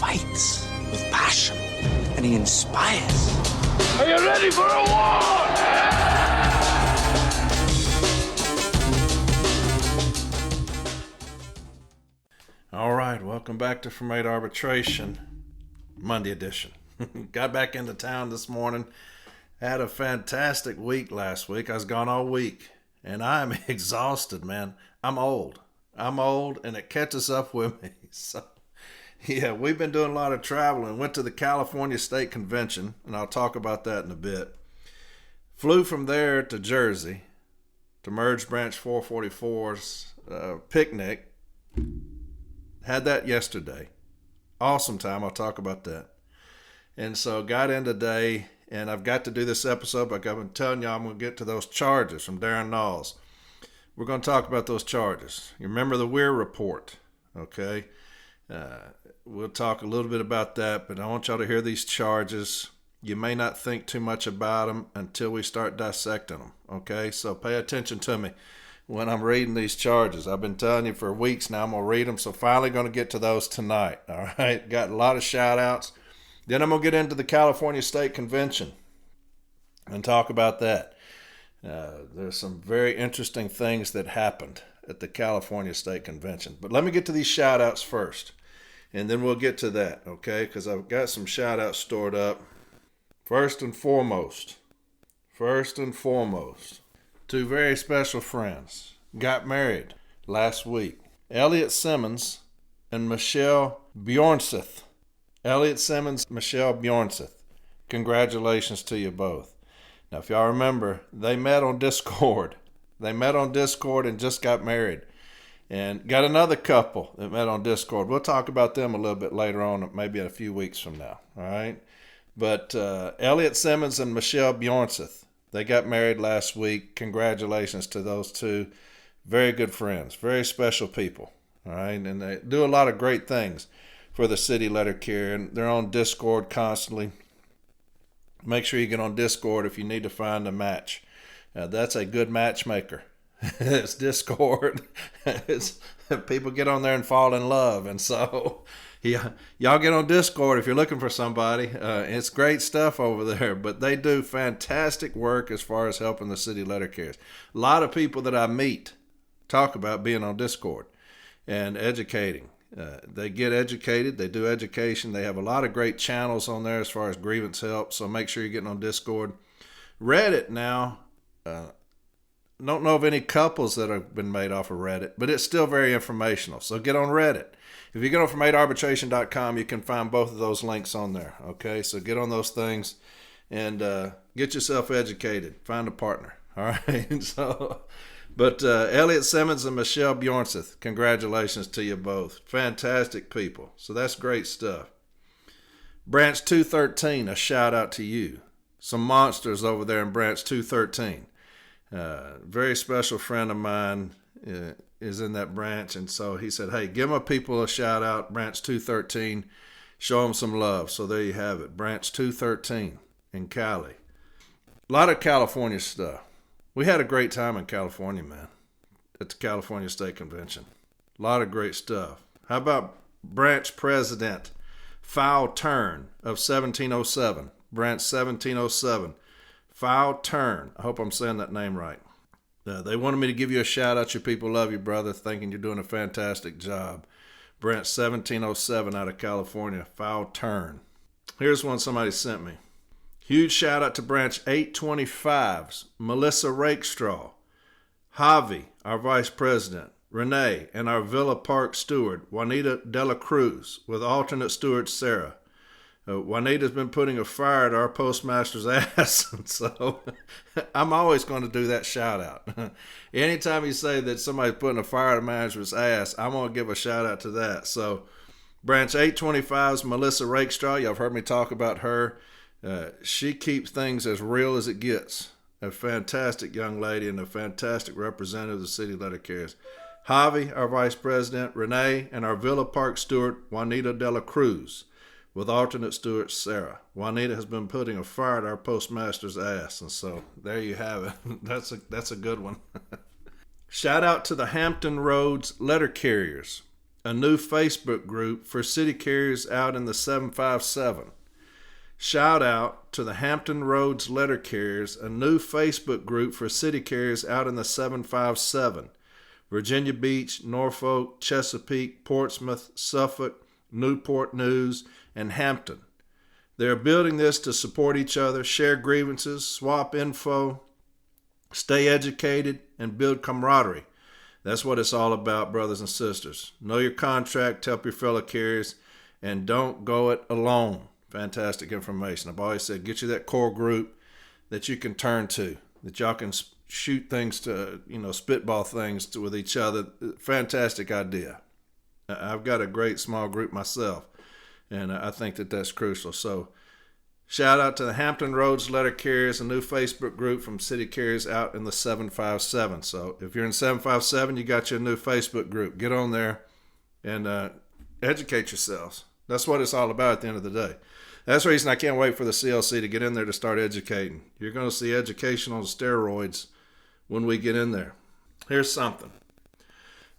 fights with passion, and he inspires. Are you ready for a war? All right, welcome back to From 8 Arbitration, Monday edition. Got back into town this morning. Had a fantastic week last week. I was gone all week, and I'm exhausted, man. I'm old, and it catches up with me. So, yeah, we've been doing a lot of traveling. Went to the California State Convention, and I'll talk about that in a bit. Flew from there to Jersey to Merge Branch 444's picnic. Had that yesterday. Awesome time. I'll talk about that. And so got in today, and I've got to do this episode, but I've been telling y'all I'm going to get to those charges from Darrin Nalls. We're going to talk about those charges. You remember the Weir report, okay? We'll talk a little bit about that, but I want y'all to hear these charges. You may not think too much about them until we start dissecting them, okay? So pay attention to me when I'm reading these charges. I've been telling you for weeks now I'm going to read them, so finally going to get to those tonight, all right? Got a lot of shout-outs. Then I'm going to get into the California State Convention and talk about that. There's some very interesting things that happened at the California State Convention. But let me get to these shout-outs first, and then we'll get to that, okay? Because I've got some shout-outs stored up. First and foremost, two very special friends got married last week. Elliot Simmons and Michelle Bjornseth. Elliot Simmons, Michelle Bjornseth. Congratulations to you both. Now, if y'all remember, they met on Discord. And just got married. And got another couple that met on Discord. We'll talk about them a little bit later on, maybe a few weeks from now. All right? But Elliot Simmons and Michelle Bjornseth, they got married last week. Congratulations to those two. Very good friends. Very special people. All right? And they do a lot of great things for the city letter carrier. And they're on Discord constantly. Make sure you get on Discord if you need to find a match. That's a good matchmaker. It's Discord. People get on there and fall in love. And so, yeah, y'all get on Discord if you're looking for somebody. It's great stuff over there. But they do fantastic work as far as helping the city letter carriers. A lot of people that I meet talk about being on Discord and educating. They get educated. They do education. They have a lot of great channels on there as far as grievance help. So make sure you're getting on Discord. Reddit now. Don't know of any couples that have been made off of Reddit, but it's still very informational. So get on Reddit. If you get on from8arbitration.com, you can find both of those links on there. Okay, so get on those things and get yourself educated. Find a partner. All right. So, but Elliot Simmons and Michelle Bjornseth, congratulations to you both. Fantastic people. So that's great stuff. Branch 213, a shout out to you. Some monsters over there in Branch 213. Very special friend of mine is in that branch, and so he said, hey, give my people a shout out, Branch 213, show them some love. So there you have it, Branch 213 in Cali. A lot of California stuff. We had a great time in California, man, at the California State Convention. A lot of great stuff. How about Branch President Foul Turn of 1707, Branch 1707. Foul Turn. I hope I'm saying that name right. They wanted me to give you a shout out. Your people love you, brother. Thinking you're doing a fantastic job. Branch 1707 out of California. Foul Turn. Here's one somebody sent me. Huge shout out to Branch 825's Melissa Rakestraw, Javi, our vice president, Renee, and our Villa Park steward, Juanita Dela Cruz, with alternate steward Sarah. Juanita's been putting a fire at our postmaster's ass, and so I'm always going to do that shout out. Anytime you say that somebody's putting a fire at a manager's ass, I'm going to give a shout out to that. So Branch 825's Melissa Rakestraw, y'all have heard me talk about her. She keeps things as real as it gets. A fantastic young lady and a fantastic representative of the city letter carriers. Javi, our vice president, Renee, and our Villa Park steward, Juanita Dela Cruz, with alternate steward Sarah. Juanita has been putting a fire at our postmaster's ass, and so there you have it. That's a good one. Shout out to the Hampton Roads letter carriers. a new Facebook group for city carriers out in the 757. Shout out to the Hampton Roads letter carriers, a new Facebook group for city carriers out in the 757. Virginia Beach, Norfolk, Chesapeake, Portsmouth, Suffolk, Newport News, and Hampton. They're building this to support each other, share grievances, swap info, stay educated, and build camaraderie. That's what it's all about, brothers and sisters. Know your contract, help your fellow carriers, and don't go it alone. Fantastic information. I've always said, get you that core group that you can turn to, that y'all can shoot things to, spitball things with each other. Fantastic idea. I've got a great small group myself, and I think that that's crucial. So shout out to the Hampton Roads letter carriers, a new Facebook group from city carriers out in the 757. So if you're in 757, you got your new Facebook group. Get on there and educate yourselves. That's what it's all about at the end of the day. That's the reason I can't wait for the CLC to get in there to start educating. You're going to see education on steroids when we get in there. Here's something.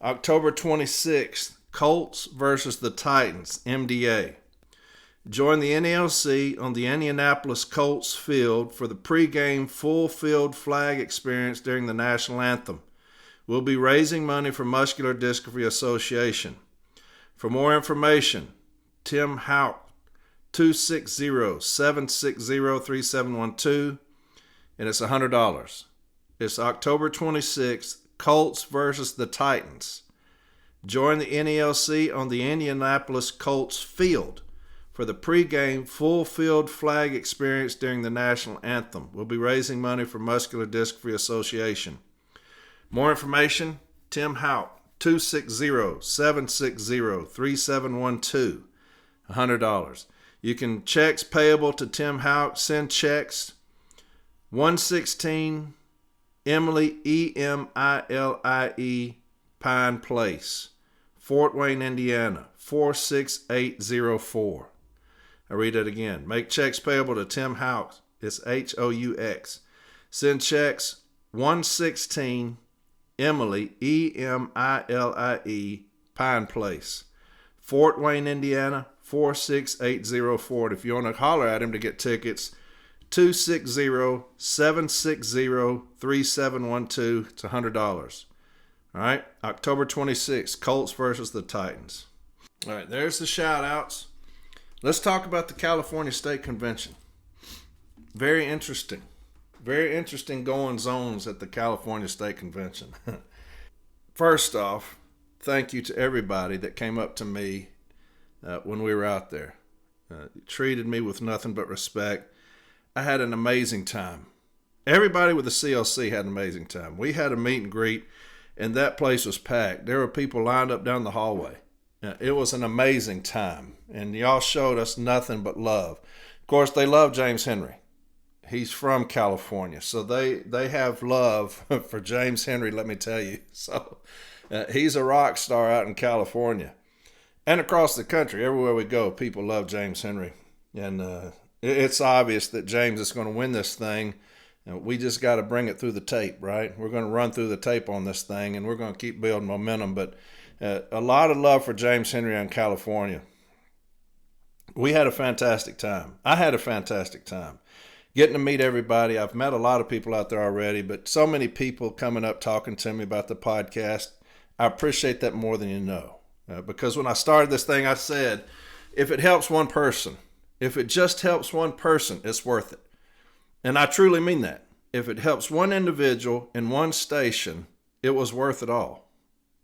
October 26th, Colts versus the Titans, MDA. Join the NALC on the Indianapolis Colts field for the pregame full field flag experience during the national anthem. We'll be raising money for Muscular Dystrophy Association. For more information, Tim Houck, 260-760-3712, and it's $100. It's October 26th, Colts versus the Titans. Join the NALC on the Indianapolis Colts field for the pregame full field flag experience during the national anthem. We'll be raising money for Muscular Dystrophy Association. More information, Tim Houck, 260-760-3712, $100. You can checks payable to Tim Houck. Send checks 116 Emily, Emilie, Pine Place, Fort Wayne, Indiana, 46804. I read it again. Make checks payable to Tim Houck. It's Hous. Send checks 116 Emily, Emilie, Pine Place, Fort Wayne, Indiana, 46804. If you want to holler at him to get tickets, 260-760-3712. It's $100. All right, October 26th, Colts versus the Titans. All right, there's the shout-outs. Let's talk about the California State Convention. Very interesting. Very interesting goings-ons at the California State Convention. First off, thank you to everybody that came up to me when we were out there. Treated me with nothing but respect. I had an amazing time. Everybody with the CLC had an amazing time. We had a meet and greet, and that place was packed. There were people lined up down the hallway. It was an amazing time, and y'all showed us nothing but love. Of course, they love James Henry. He's from California, so they have love for James Henry, let me tell you. So he's a rock star out in California. And across the country, everywhere we go, people love James Henry. And it's obvious that James is going to win this thing. We just got to bring it through the tape, right? We're going to run through the tape on this thing, and we're going to keep building momentum. But a lot of love for James Henry in California. We had a fantastic time. I had a fantastic time getting to meet everybody. I've met a lot of people out there already, but so many people coming up talking to me about the podcast. I appreciate that more than you know. Because when I started this thing, I said, if it helps one person, if it just helps one person, it's worth it. And I truly mean that. If it helps one individual in one station, it was worth it all.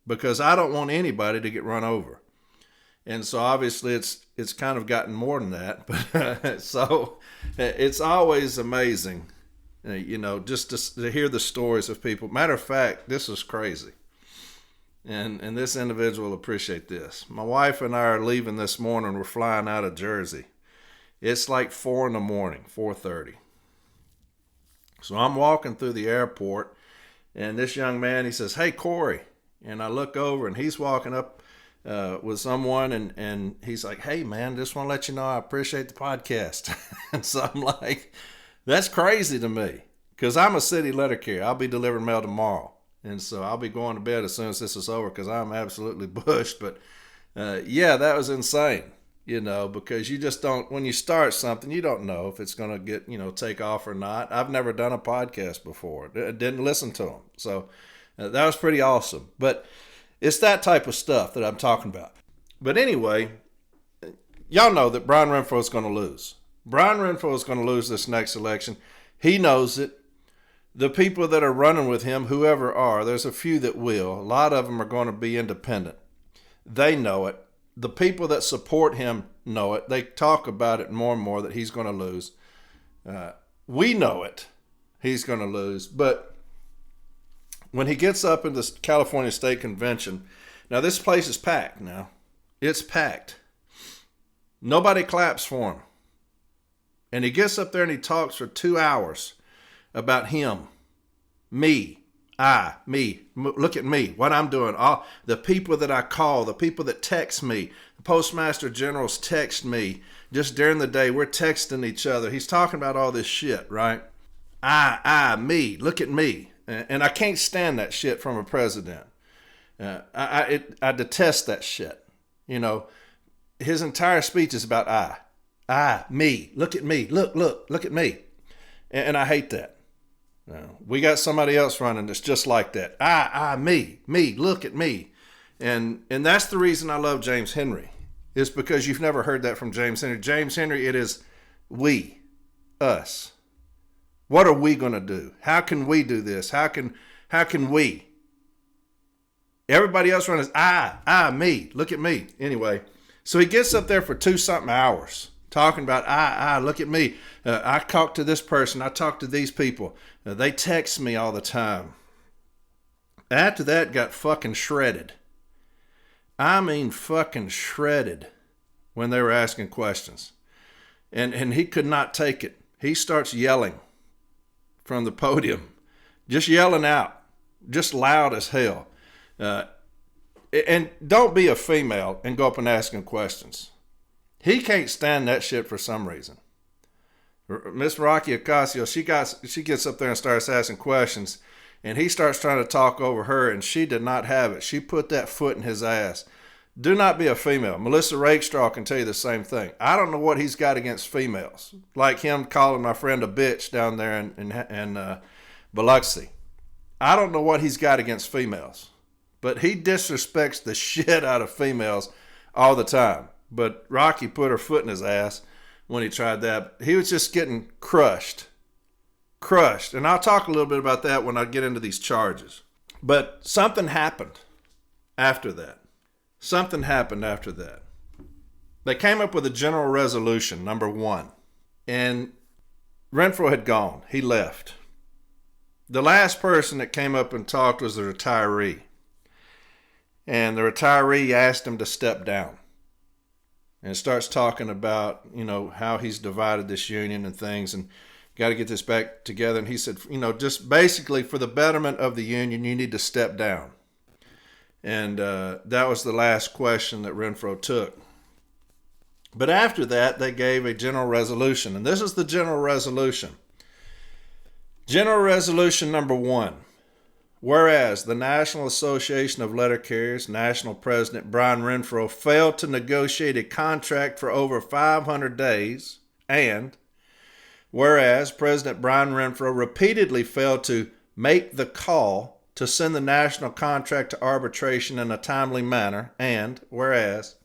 Because I don't want anybody to get run over. And so obviously it's kind of gotten more than that. But so it's always amazing, just to hear the stories of people. Matter of fact, this is crazy. And this individual will appreciate this. My wife and I are leaving this morning. We're flying out of Jersey. It's like 4 in the morning, 4:30. So I'm walking through the airport, and this young man, he says, "Hey, Corey." And I look over, and he's walking up with someone, and he's like, "Hey, man, just want to let you know I appreciate the podcast." And so I'm like, that's crazy to me, because I'm a city letter carrier. I'll be delivering mail tomorrow. And so I'll be going to bed as soon as this is over because I'm absolutely bushed. But Yeah, that was insane, because you just don't, when you start something, you don't know if it's going to get, take off or not. I've never done a podcast before. Didn't listen to them. So that was pretty awesome. But it's that type of stuff that I'm talking about. But anyway, y'all know that Brian Renfro is going to lose. Brian Renfro is going to lose this next election. He knows it. The people that are running with him, whoever are, there's a few that will. A lot of them are going to be independent. They know it. The people that support him know it. They talk about it more and more that he's going to lose. We know it. He's going to lose. But when he gets up in the California State Convention, now this place is packed now. It's packed. Nobody claps for him. And he gets up there and he talks for 2 hours about him, me, me. Look at me, what I'm doing. All the people that I call, the people that text me, the Postmaster Generals text me just during the day. We're texting each other. He's talking about all this shit, right? Me. Look at me. And I can't stand that shit from a president. I detest that shit. His entire speech is about me. Look at me. Look at me. And I hate that. We got somebody else running that's just like that. Me, look at me. And that's the reason I love James Henry. It's because you've never heard that from James Henry. James Henry, it is we, us. What are we going to do? How can we do this? How can we? Everybody else runs me, look at me. Anyway, so he gets up there for 2-something hours talking about, look at me. I talk to this person. I talk to these people. They text me all the time. After that, got fucking shredded. I mean fucking shredded when they were asking questions. And he could not take it. He starts yelling from the podium. Just yelling out. Just loud as hell. And don't be a female and go up and ask him questions. He can't stand that shit for some reason. Miss Rocky Ocasio, she gets up there and starts asking questions, and he starts trying to talk over her, and she did not have it. She put that foot in his ass. Do not be a female. Melissa Rakestraw can tell you the same thing. I don't know what he's got against females, like him calling my friend a bitch down there in Biloxi. I don't know what he's got against females, but he disrespects the shit out of females all the time. But Rocky put her foot in his ass when he tried that. He was just getting crushed. And I'll talk a little bit about that when I get into these charges. But something happened after that. They came up with a general resolution, number 1. And Renfro had gone. He left. The last person that came up and talked was the retiree. And the retiree asked him to step down. And starts talking about, how he's divided this union and things and got to get this back together. And he said, just basically for the betterment of the union, you need to step down. And that was the last question that Renfro took. But after that, they gave a general resolution. And this is the general resolution. General resolution number 1. Whereas the National Association of Letter Carriers, National President Brian Renfro failed to negotiate a contract for over 500 days, and whereas President Brian Renfro repeatedly failed to make the call to send the national contract to arbitration in a timely manner, and whereas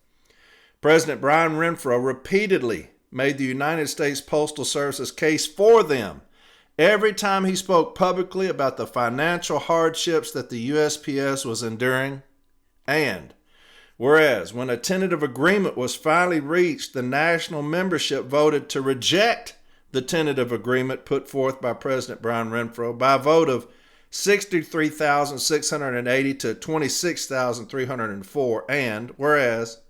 President Brian Renfro repeatedly made the United States Postal Service's case for them every time he spoke publicly about the financial hardships that the USPS was enduring. And whereas when a tentative agreement was finally reached, the national membership voted to reject the tentative agreement put forth by President Brian Renfro by a vote of 63,680 to 26,304. And whereas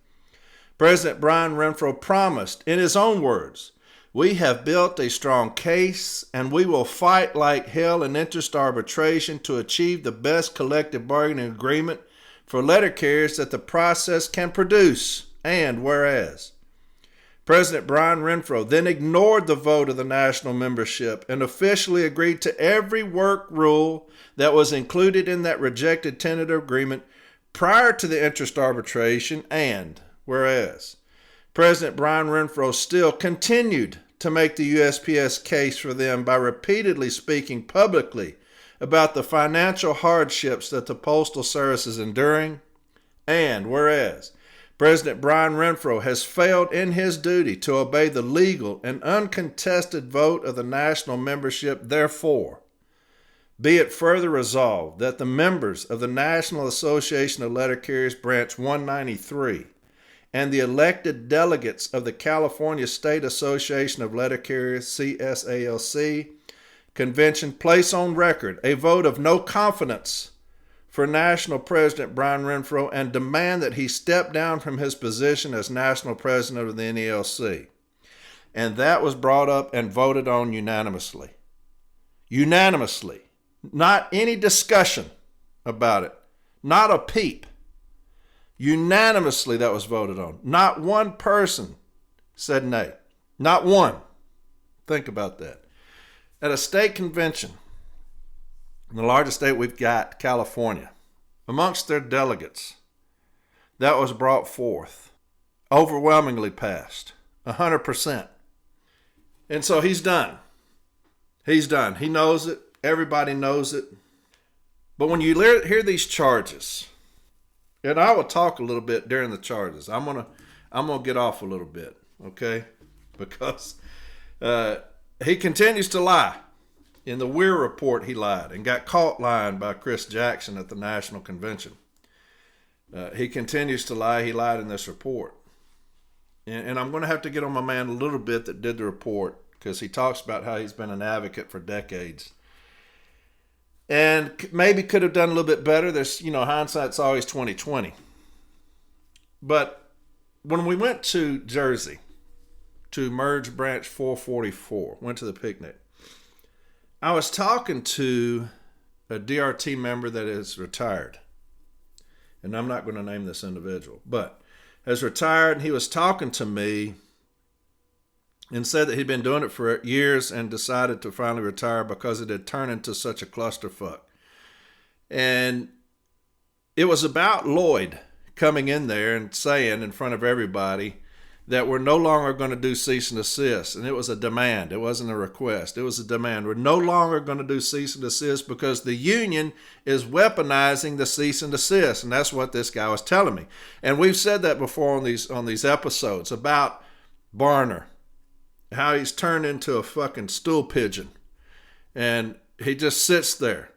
President Brian Renfro promised, in his own words, "We have built a strong case, and we will fight like hell in interest arbitration to achieve the best collective bargaining agreement for letter carriers that the process can produce." And whereas President Brian Renfro then ignored the vote of the national membership and officially agreed to every work rule that was included in that rejected tentative agreement, prior to the interest arbitration, and whereas President Brian Renfro still continued to make the USPS case for them by repeatedly speaking publicly about the financial hardships that the Postal Service is enduring, and whereas President Brian Renfro has failed in his duty to obey the legal and uncontested vote of the national membership, therefore, be it further resolved that the members of the National Association of Letter Carriers Branch 193 and the elected delegates of the California State Association of Letter Carriers, CSALC, convention place on record a vote of no confidence for National President Brian Renfro and demand that he step down from his position as National President of the NELC. And that was brought up and voted on unanimously. Unanimously. Not any discussion about it. Not a peep. Unanimously that was voted on. Not one person said nay. Not one. Think about that. At a state convention, the largest state we've got, California, amongst their delegates, that was brought forth, overwhelmingly passed, 100%. And so he's done. He's done. He knows it. Everybody knows it. But when you hear these charges, and I will talk a little bit during the charges. I'm gonna get off a little bit, okay? Because he continues to lie. In the Weir report, he lied and got caught lying by Chris Jackson at the National Convention. He continues to lie. He lied in this report. And I'm going to have to get on my man a little bit that did the report, because he talks about how he's been an advocate for decades. And maybe could have done a little bit better. There's, hindsight's always 20/20. But when we went to Jersey to merge branch 444, went to the picnic, I was talking to a DRT member that is retired. And I'm not going to name this individual, but has retired, and he was talking to me and said that he'd been doing it for years and decided to finally retire because it had turned into such a clusterfuck. And it was about Lloyd coming in there and saying in front of everybody that we're no longer going to do cease and desist. And it was a demand. It wasn't a request. It was a demand. We're no longer going to do cease and desist because the union is weaponizing the cease and desist. And that's what this guy was telling me. And we've said that before on these episodes about Barner, how he's turned into a fucking stool pigeon. And he just sits there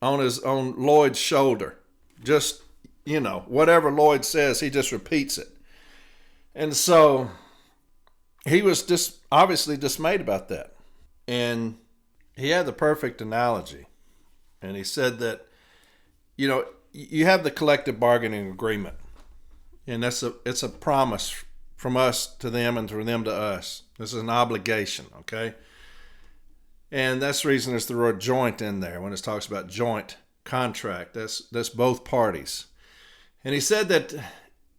on Lloyd's shoulder. Just, whatever Lloyd says, he just repeats it. And so he was just obviously dismayed about that. And he had the perfect analogy. And he said that, you have the collective bargaining agreement. And it's a promise from us to them and from them to us. This is an obligation, okay? And that's the reason there's the word joint in there when it talks about joint contract. That's both parties. And he said that,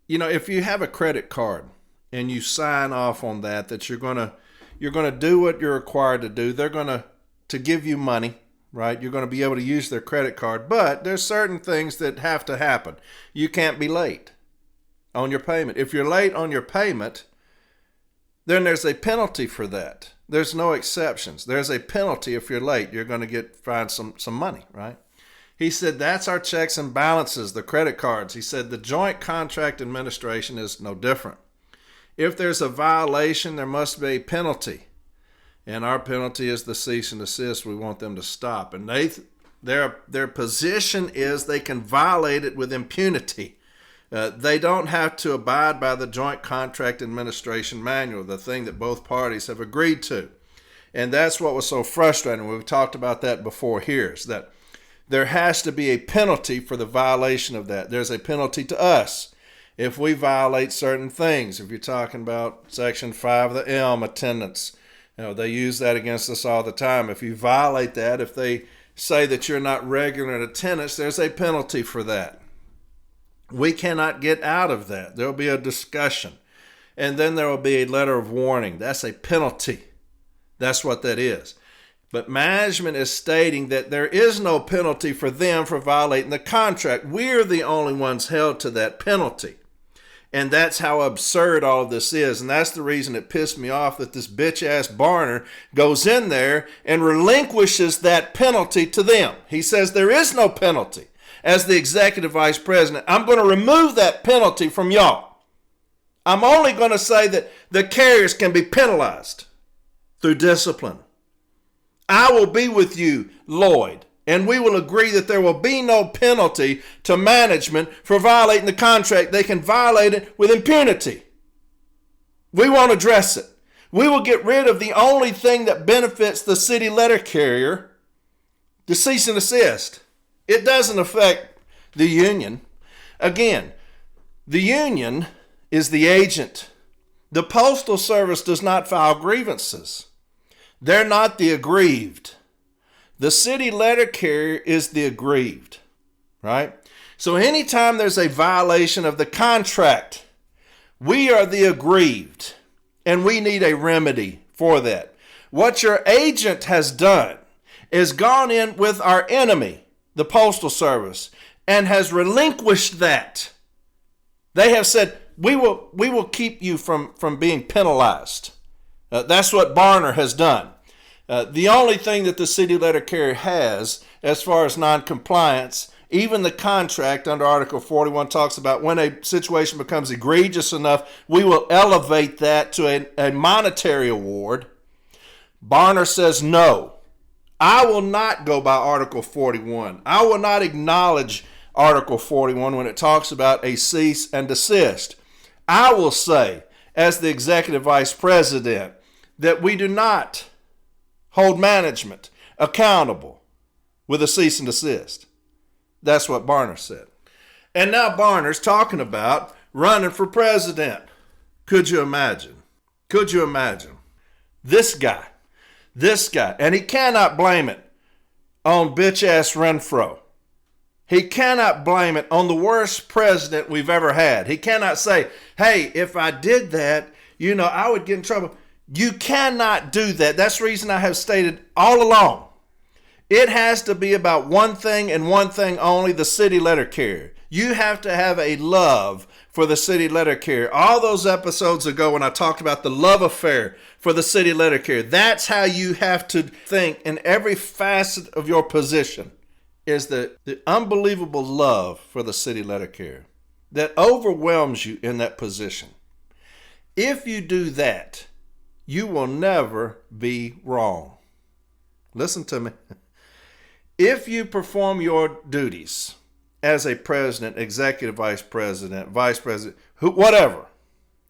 if you have a credit card and you sign off on that you're gonna do what you're required to do. They're gonna to give you money, right? You're gonna be able to use their credit card, but there's certain things that have to happen. You can't be late on your payment. If you're late on your payment, then there's a penalty for that. There's no exceptions. There's a penalty if you're late. You're going to get fined some money, right? He said that's our checks and balances, the credit cards. He said the joint contract administration is no different. If there's a violation, there must be a penalty. And our penalty is the cease and desist. We want them to stop. And their position is they can violate it with impunity. They don't have to abide by the Joint Contract Administration Manual, the thing that both parties have agreed to. And that's what was so frustrating. We've talked about that before here, is that there has to be a penalty for the violation of that. There's a penalty to us if we violate certain things. If you're talking about Section 5 of the ELM attendance, they use that against us all the time. If you violate that, if they say that you're not regular in attendance, there's a penalty for that. We cannot get out of that. There will be a discussion. And then there will be a letter of warning. That's a penalty. That's what that is. But management is stating that there is no penalty for them for violating the contract. We're the only ones held to that penalty. And that's how absurd all of this is. And that's the reason it pissed me off that this bitch-ass Barner goes in there and relinquishes that penalty to them. He says there is no penalty. As the executive vice president, I'm going to remove that penalty from y'all. I'm only going to say that the carriers can be penalized through discipline. I will be with you, Lloyd, and we will agree that there will be no penalty to management for violating the contract. They can violate it with impunity. We won't address it. We will get rid of the only thing that benefits the city letter carrier, the cease and desist. It doesn't affect the union. Again, the union is the agent. The Postal Service does not file grievances. They're not the aggrieved. The city letter carrier is the aggrieved, right? So anytime there's a violation of the contract, we are the aggrieved, and we need a remedy for that. What your agent has done is gone in with our enemy, the Postal Service, and has relinquished that. They have said, we will keep you from being penalized. That's what Barner has done. The only thing that the city letter carrier has as far as non-compliance, even the contract under Article 41 talks about when a situation becomes egregious enough, we will elevate that to a monetary award. Barner says, no, I will not go by Article 41. I will not acknowledge Article 41 when it talks about a cease and desist. I will say, as the executive vice president, that we do not hold management accountable with a cease and desist. That's what Barner said. And now Barner's talking about running for president. Could you imagine? Could you imagine? This guy, and he cannot blame it on bitch-ass Renfro. He cannot blame it on the worst president we've ever had. He cannot say, hey, if I did that, I would get in trouble. You cannot do that. That's the reason I have stated all along. It has to be about one thing and one thing only, the city letter carrier. You have to have a love for the city letter carrier. All those episodes ago when I talked about the love affair for the city letter carrier, that's how you have to think in every facet of your position, is the unbelievable love for the city letter carrier that overwhelms you in that position. If you do that, you will never be wrong. Listen to me. If you perform your duties as a president, executive vice president, whatever,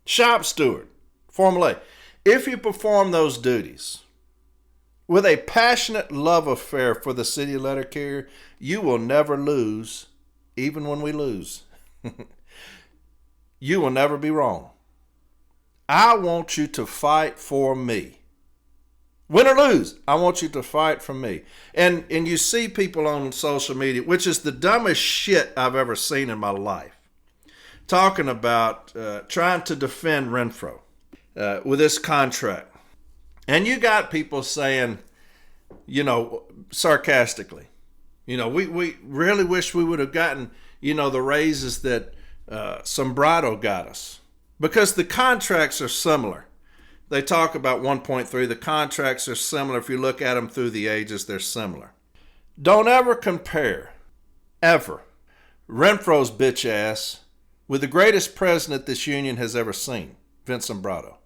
shop steward, Formula A, if you perform those duties with a passionate love affair for the city letter carrier, you will never lose, even when we lose. You will never be wrong. I want you to fight for me. Win or lose, I want you to fight for me. And you see people on social media, which is the dumbest shit I've ever seen in my life, talking about trying to defend Renfro with this contract. And you got people saying, sarcastically, we really wish we would have gotten, the raises that Sombrado got us. Because the contracts are similar. They talk about 1.3. The contracts are similar. If you look at them through the ages, they're similar. Don't ever compare, ever, Renfro's bitch ass with the greatest president this union has ever seen, Vince Sombrado.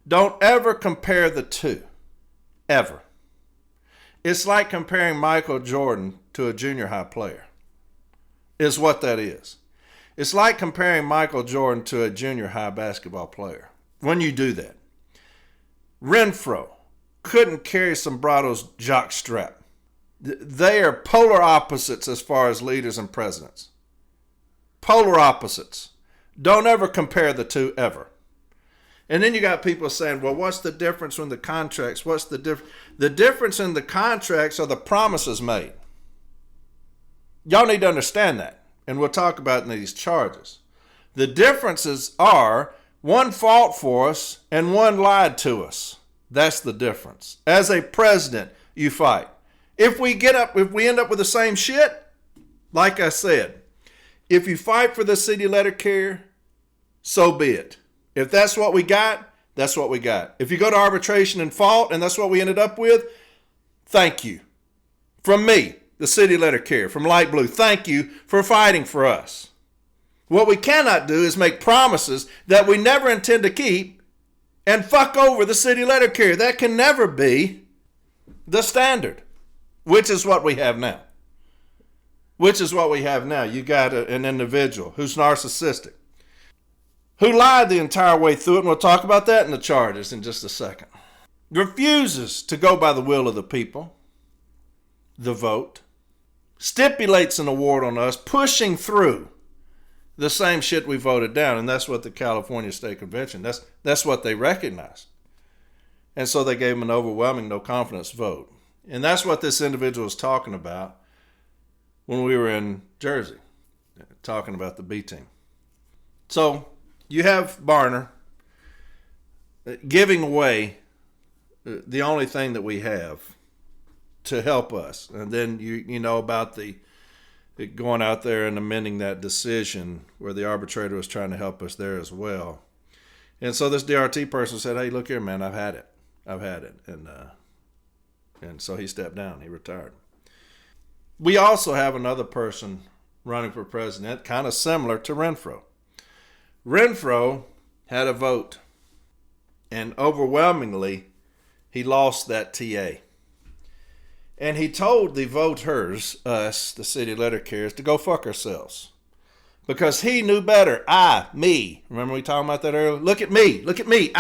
Don't ever compare the two, ever. It's like comparing Michael Jordan to a junior high player, is what that is. It's like comparing Michael Jordan to a junior high basketball player. When you do that, Renfro couldn't carry Sombrado's jock strap. They are polar opposites as far as leaders and presidents. Polar opposites. Don't ever compare the two, ever. And then you got people saying, well, what's the difference in the contracts? What's the difference? The difference in the contracts are the promises made. Y'all need to understand that. And we'll talk about it in these charges. The differences are one fought for us and one lied to us. That's the difference. As a president, you fight. If we end up with the same shit, like I said, if you fight for the city letter carrier, so be it. If that's what we got, that's what we got. If you go to arbitration and fault and that's what we ended up with, thank you. From me, the city letter carrier, from Light Blue, thank you for fighting for us. What we cannot do is make promises that we never intend to keep and fuck over the city letter carrier. That can never be the standard, which is what we have now. You got an individual who's narcissistic, who lied the entire way through it, and we'll talk about that in the charges in just a second. Refuses to go by the will of the people, the vote, stipulates an award on us, pushing through the same shit we voted down, and that's what the California State Convention, that's what they recognized. And so they gave him an overwhelming no confidence vote. And that's what this individual was talking about when we were in Jersey, talking about the B team. So you have Barner giving away the only thing that we have to help us. And then you know about the going out there and amending that decision where the arbitrator was trying to help us there as well. And so this DRT person said, hey, look here, man, I've had it. And so he stepped down. He retired. We also have another person running for president, kind of similar to Renfro. Renfro had a vote, and overwhelmingly, he lost that TA. And he told the voters, us, the city letter carriers, to go fuck ourselves. Because he knew better. Me. Remember we talking about that earlier? Look at me. Me.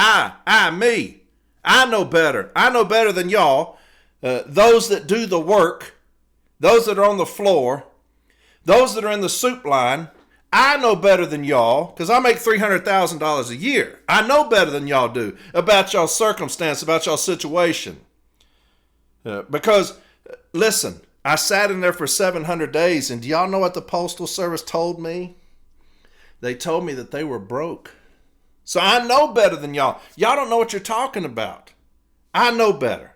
I know better. I know better than y'all. Those that do the work, those that are on the floor, those that are in the soup line, I know better than y'all because I make $300,000 a year. I know better than y'all do about y'all's circumstance, about y'all's situation. Because, listen, I sat in there for 700 days, and do y'all know what the Postal Service told me? They told me that they were broke. So I know better than y'all. Y'all don't know what you're talking about. I know better.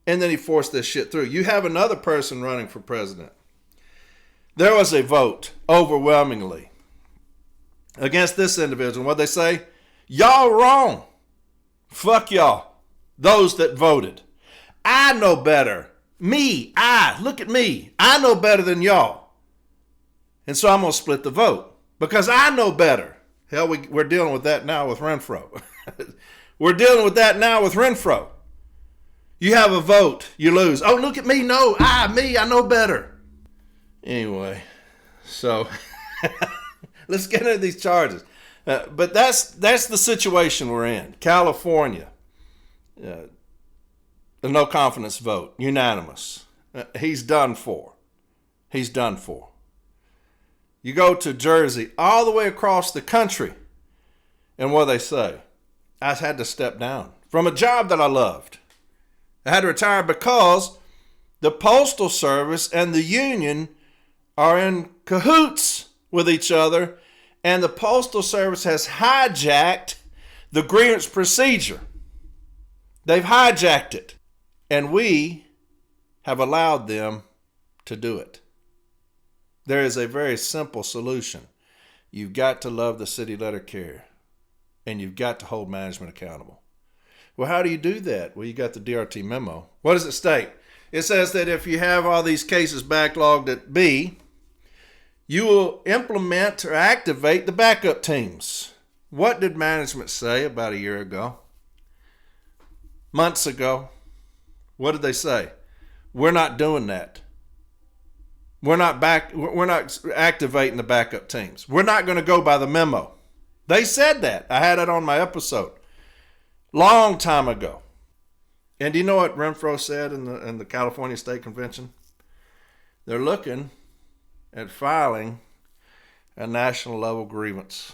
And then he forced this shit through. You have another person running for president. There was a vote, overwhelmingly, against this individual. What'd they say? Y'all wrong. Fuck y'all. Those that voted. I know better. Look at me. I know better than y'all. And so I'm going to split the vote because I know better. Hell, we're dealing with that now with Renfro. We're dealing with that now with Renfro. You have a vote, you lose. Oh, look at me. No, I know better. Anyway, so let's get into these charges. But that's the situation we're in. California, a no confidence vote, unanimous. He's done for. You go to Jersey, all the way across the country, and what they say? I had to step down from a job that I loved. I had to retire because the Postal Service and the union are in cahoots with each other, and the Postal Service has hijacked the grievance procedure. They've hijacked it, and we have allowed them to do it. There is a very simple solution. You've got to love the city letter carrier, and you've got to hold management accountable. Well, how do you do that? Well, you got the DRT memo. What does it state? It says that if you have all these cases backlogged at B, you will implement or activate the backup teams. What did management say about a year ago? Months ago? What did they say? We're not doing that. We're not activating the backup teams. We're not going to go by the memo. They said that. I had it on my episode. Long time ago. And do you know what Renfro said in the California State Convention? They're looking at filing a national level grievance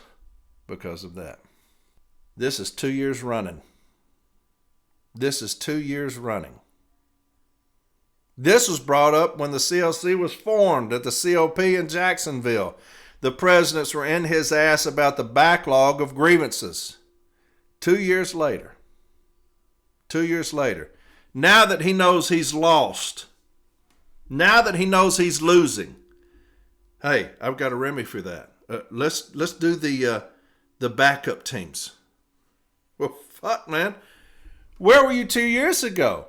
because of that. This is 2 years running. This was brought up when the CLC was formed at the COP in Jacksonville. The presidents were in his ass about the backlog of grievances. 2 years later, now that he knows he's lost, now that he knows he's losing, hey, I've got a remedy for that. Let's do the backup teams. Well, fuck, man. Where were you 2 years ago?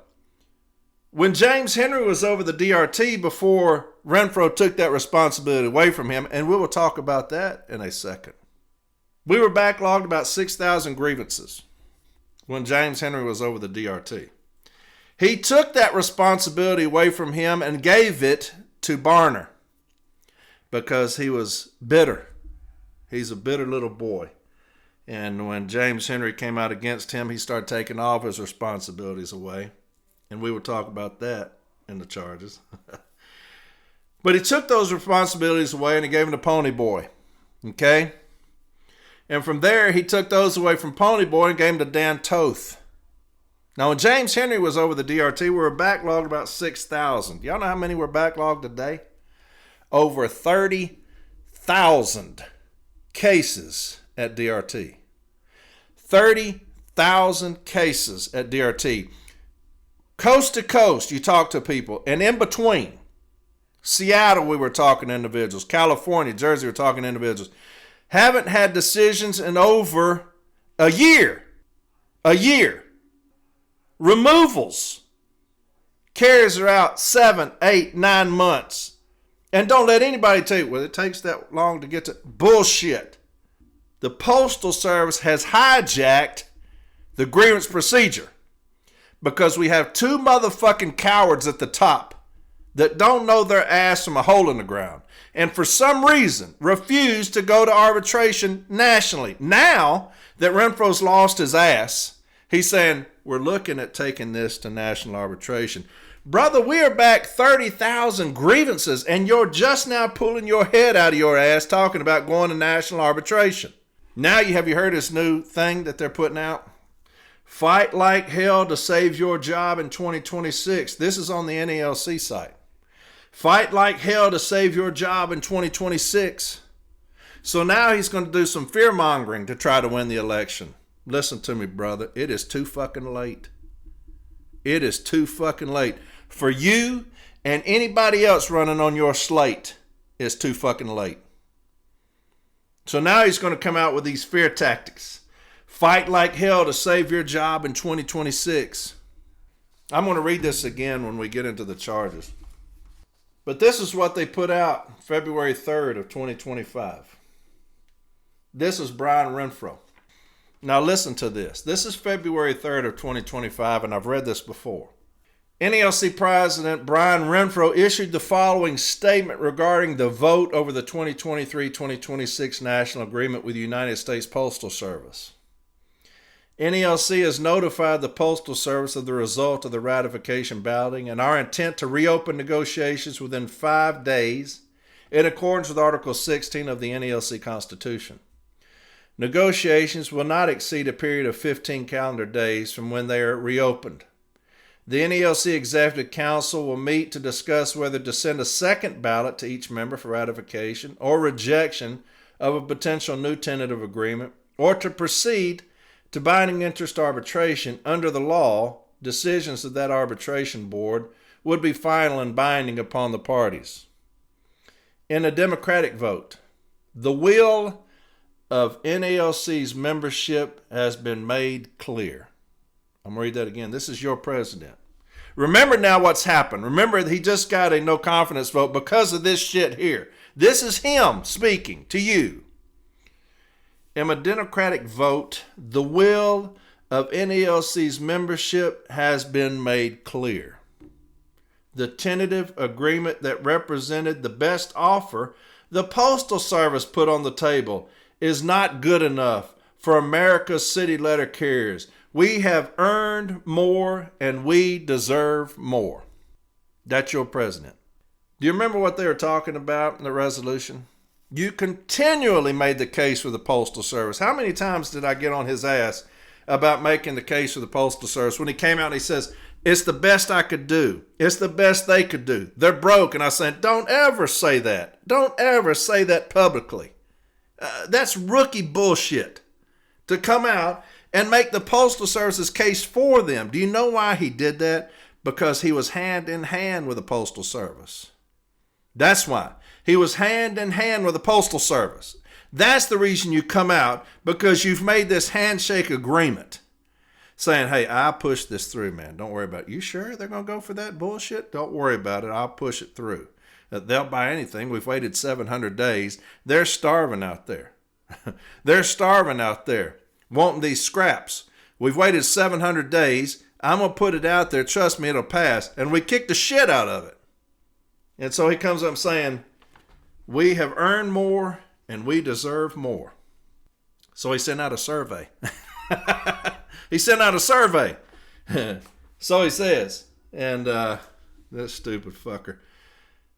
When James Henry was over the DRT before Renfro took that responsibility away from him, and we will talk about that in a second. We were backlogged about 6,000 grievances when James Henry was over the DRT. He took that responsibility away from him and gave it to Barner because he was bitter. He's a bitter little boy. And when James Henry came out against him, he started taking all of his responsibilities away. And we will talk about that in the charges. But he took those responsibilities away and he gave them to Pony Boy. Okay? And from there, he took those away from Pony Boy and gave them to Dan Toth. Now, when James Henry was over the DRT, we were backlogged about 6,000. Y'all know how many were backlogged today? Over 30,000 cases at DRT. 30,000 cases at DRT. Coast to coast, you talk to people. And in between, Seattle, we were talking to individuals. California, Jersey, we were talking to individuals. Haven't had decisions in over a year. A year. Removals. Carries are out 7, 8, 9 months. And don't let anybody tell you, well, it takes that long to get to. Bullshit. The Postal Service has hijacked the grievance procedure because we have two motherfucking cowards at the top that don't know their ass from a hole in the ground and for some reason refuse to go to arbitration nationally. Now that Renfro's lost his ass, he's saying, we're looking at taking this to national arbitration. Brother, we are back 30,000 grievances and you're just now pulling your head out of your ass talking about going to national arbitration. Now, have you heard this new thing that they're putting out? Fight like hell to save your job in 2026. This is on the NALC site. Fight like hell to save your job in 2026. So now he's going to do some fear mongering to try to win the election. Listen to me, brother. It is too fucking late. It is too fucking late. For you and anybody else running on your slate, it's too fucking late. So now he's going to come out with these fear tactics. Fight like hell to save your job in 2026. I'm going to read this again when we get into the charges. But this is what they put out February 3rd of 2025. This is Brian Renfro. Now listen to this. This is February 3rd of 2025, and I've read this before. NALC President Brian Renfro issued the following statement regarding the vote over the 2023-2026 National Agreement with the United States Postal Service. NALC has notified the Postal Service of the result of the ratification balloting and our intent to reopen negotiations within 5 days in accordance with Article 16 of the NALC Constitution. Negotiations will not exceed a period of 15 calendar days from when they are reopened. The NALC Executive Council will meet to discuss whether to send a second ballot to each member for ratification or rejection of a potential new tentative agreement, or to proceed to binding interest arbitration. Under the law, decisions of that arbitration board would be final and binding upon the parties. In a democratic vote, the will of NALC's membership has been made clear. I'm going to read that again. This is your president. Remember now what's happened. Remember he just got a no confidence vote because of this shit here. This is him speaking to you. In a democratic vote, the will of NALC's membership has been made clear. The tentative agreement that represented the best offer the Postal Service put on the table is not good enough for America's city letter carriers. We have earned more and we deserve more. That's your president. Do you remember what they were talking about in the resolution? You continually made the case for the Postal Service. How many times did I get on his ass about making the case for the Postal Service when he came out and he says, it's the best I could do. It's the best they could do. They're broke. And I said, don't ever say that. Don't ever say that publicly. That's rookie bullshit. To come out and make the Postal Service's case for them. Do you know why he did that? Because he was hand in hand with the Postal Service. That's why. He was hand in hand with the Postal Service. That's the reason you come out, because you've made this handshake agreement saying, hey, I'll push this through, man. Don't worry about it. You sure they're going to go for that bullshit? Don't worry about it. I'll push it through. They'll buy anything. We've waited 700 days. They're starving out there. They're starving out there, wanting these scraps. We've waited 700 days. I'm going to put it out there. Trust me, it'll pass. And we kicked the shit out of it. And so he comes up saying, we have earned more and we deserve more. So he sent out a survey. He sent out a survey. So he says, and this stupid fucker.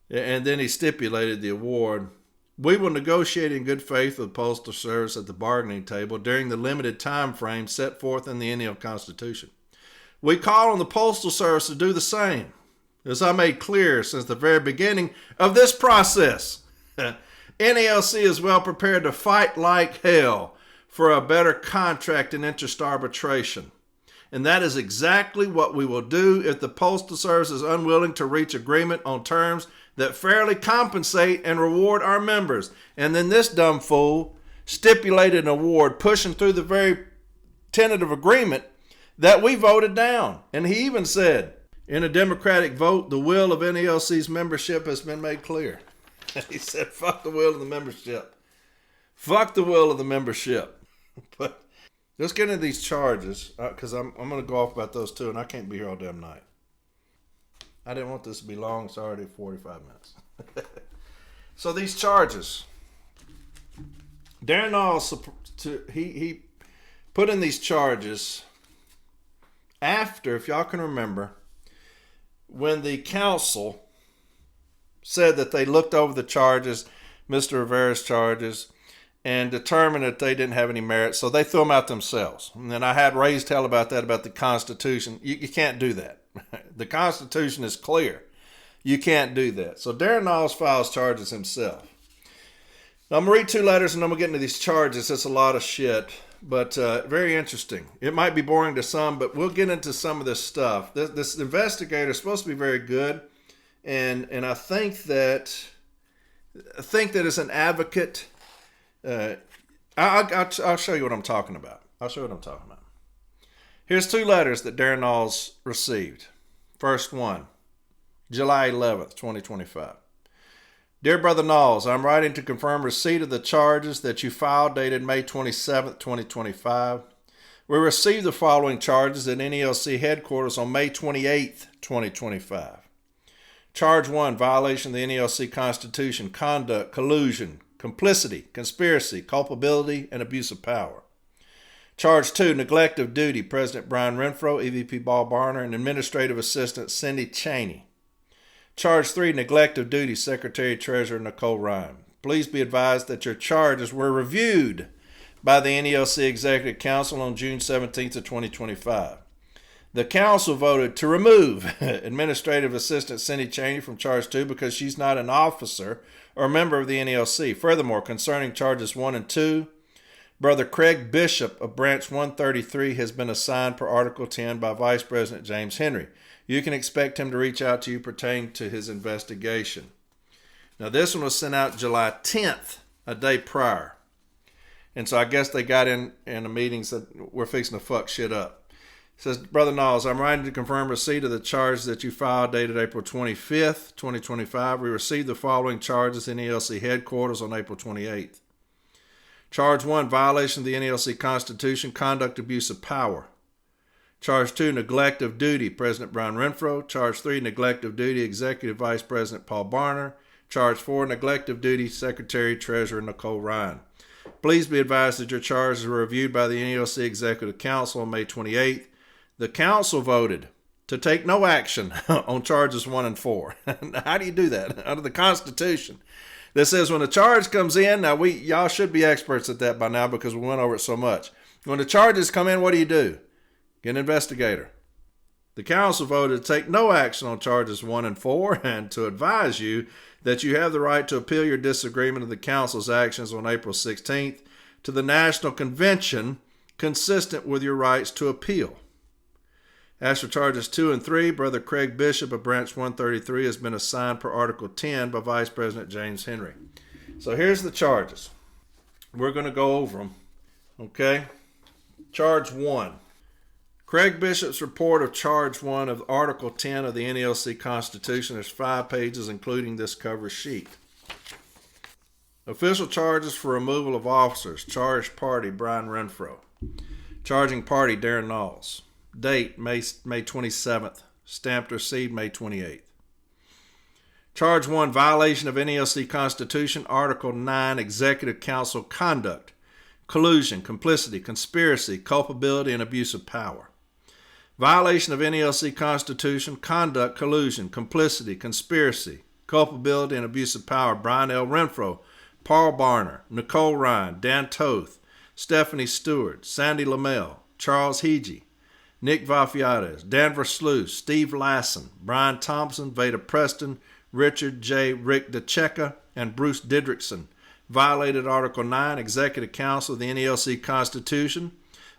And then he stipulated the award. We will negotiate in good faith with the Postal Service at the bargaining table during the limited time frame set forth in the NL Constitution. We call on the Postal Service to do the same. As I made clear since the very beginning of this process, NALC is well prepared to fight like hell for a better contract and interest arbitration. And that is exactly what we will do if the Postal Service is unwilling to reach agreement on terms that fairly compensate and reward our members. And then this dumb fool stipulated an award pushing through the very tentative agreement that we voted down. And he even said, in a democratic vote, the will of NALC's membership has been made clear. He said, fuck the will of the membership. Fuck the will of the membership. But let's get into these charges, because I'm going to go off about those too, and I can't be here all damn night. I didn't want this to be long. It's already 45 minutes. So these charges. Darrin Nalls, he put in these charges after, if y'all can remember, when the council said that they looked over the charges, Mr. Rivera's charges, and determined that they didn't have any merit, so they threw them out themselves. And then I had raised hell about that, about the Constitution. You can't do that. The Constitution is clear. You can't do that. So Darrin Nalls files charges himself. Now, I'm going to read 2 letters, and then we'll get into these charges. It's a lot of shit, but very interesting. It might be boring to some, but we'll get into some of this stuff. This investigator is supposed to be very good, and I think that as an advocate, I'll show you what I'm talking about. Here's 2 letters that Darrin Nalls received. First one, July 11th, 2025. Dear Brother Nalls, I'm writing to confirm receipt of the charges that you filed dated May 27th, 2025. We received the following charges at NELC headquarters on May 28th, 2025. Charge 1, violation of the NELC Constitution, conduct, collusion, complicity, conspiracy, culpability, and abuse of power. Charge 2, neglect of duty, President Brian Renfro, EVP Paul Barner, and Administrative Assistant Cindy Cheney. Charge 3, neglect of duty, Secretary Treasurer Nicole Ryan. Please be advised that your charges were reviewed by the NELC Executive Council on June 17th of 2025. The council voted to remove Administrative Assistant Cindy Cheney from charge 2 because she's not an officer or member of the NELC. Furthermore, concerning charges 1 and 2, Brother Craig Bishop of Branch 133 has been assigned per Article 10 by Vice President James Henry. You can expect him to reach out to you pertaining to his investigation. Now, this one was sent out July 10th, a day prior. And so I guess they got in the meetings that we're fixing to fuck shit up. It says, Brother Nalls, I'm writing to confirm receipt of the charges that you filed dated April 25th, 2025. We received the following charges in NELC headquarters on April 28th. Charge 1, violation of the NELC Constitution, conduct, abuse of power. Charge 2, neglect of duty, President Brian Renfro. Charge 3, neglect of duty, Executive Vice President Paul Barner. Charge 4, neglect of duty, Secretary Treasurer Nicole Ryan. Please be advised that your charges were reviewed by the NELC Executive Council on May 28th. The council voted to take no action on charges 1 and 4. How do you do that? Under the Constitution. That says when a charge comes in, now y'all should be experts at that by now because we went over it so much. When the charges come in, what do? Get an investigator. The council voted to take no action on charges 1 and 4 and to advise you that you have the right to appeal your disagreement of the council's actions on April 16th to the National Convention consistent with your rights to appeal. As for charges 2 and 3, Brother Craig Bishop of Branch 133 has been assigned per Article 10 by Vice President James Henry. So here's the charges. We're going to go over them. Okay? Charge 1. Craig Bishop's report of Charge 1 of Article 10 of the NALC Constitution is 5 pages, including this cover sheet. Official charges for removal of officers. Charged party, Brian Renfro. Charging party, Darrin Nalls. Date, May 27th. Stamped received May 28th. Charge 1, violation of NALC Constitution, Article 9, Executive Council conduct, collusion, complicity, conspiracy, culpability, and abuse of power. Violation of NALC Constitution, conduct, collusion, complicity, conspiracy, culpability, and abuse of power, Brian L. Renfro, Paul Barner, Nicole Ryan, Dan Toth, Stephanie Stewart, Sandy LaMelle, Charles Hege, Nick Vafiades, Danver Sluice, Steve Lassen, Brian Thompson, Veda Preston, Richard J. Rick DeCecca, and Bruce Didrikson violated Article 9, Executive Council of the NALC Constitution,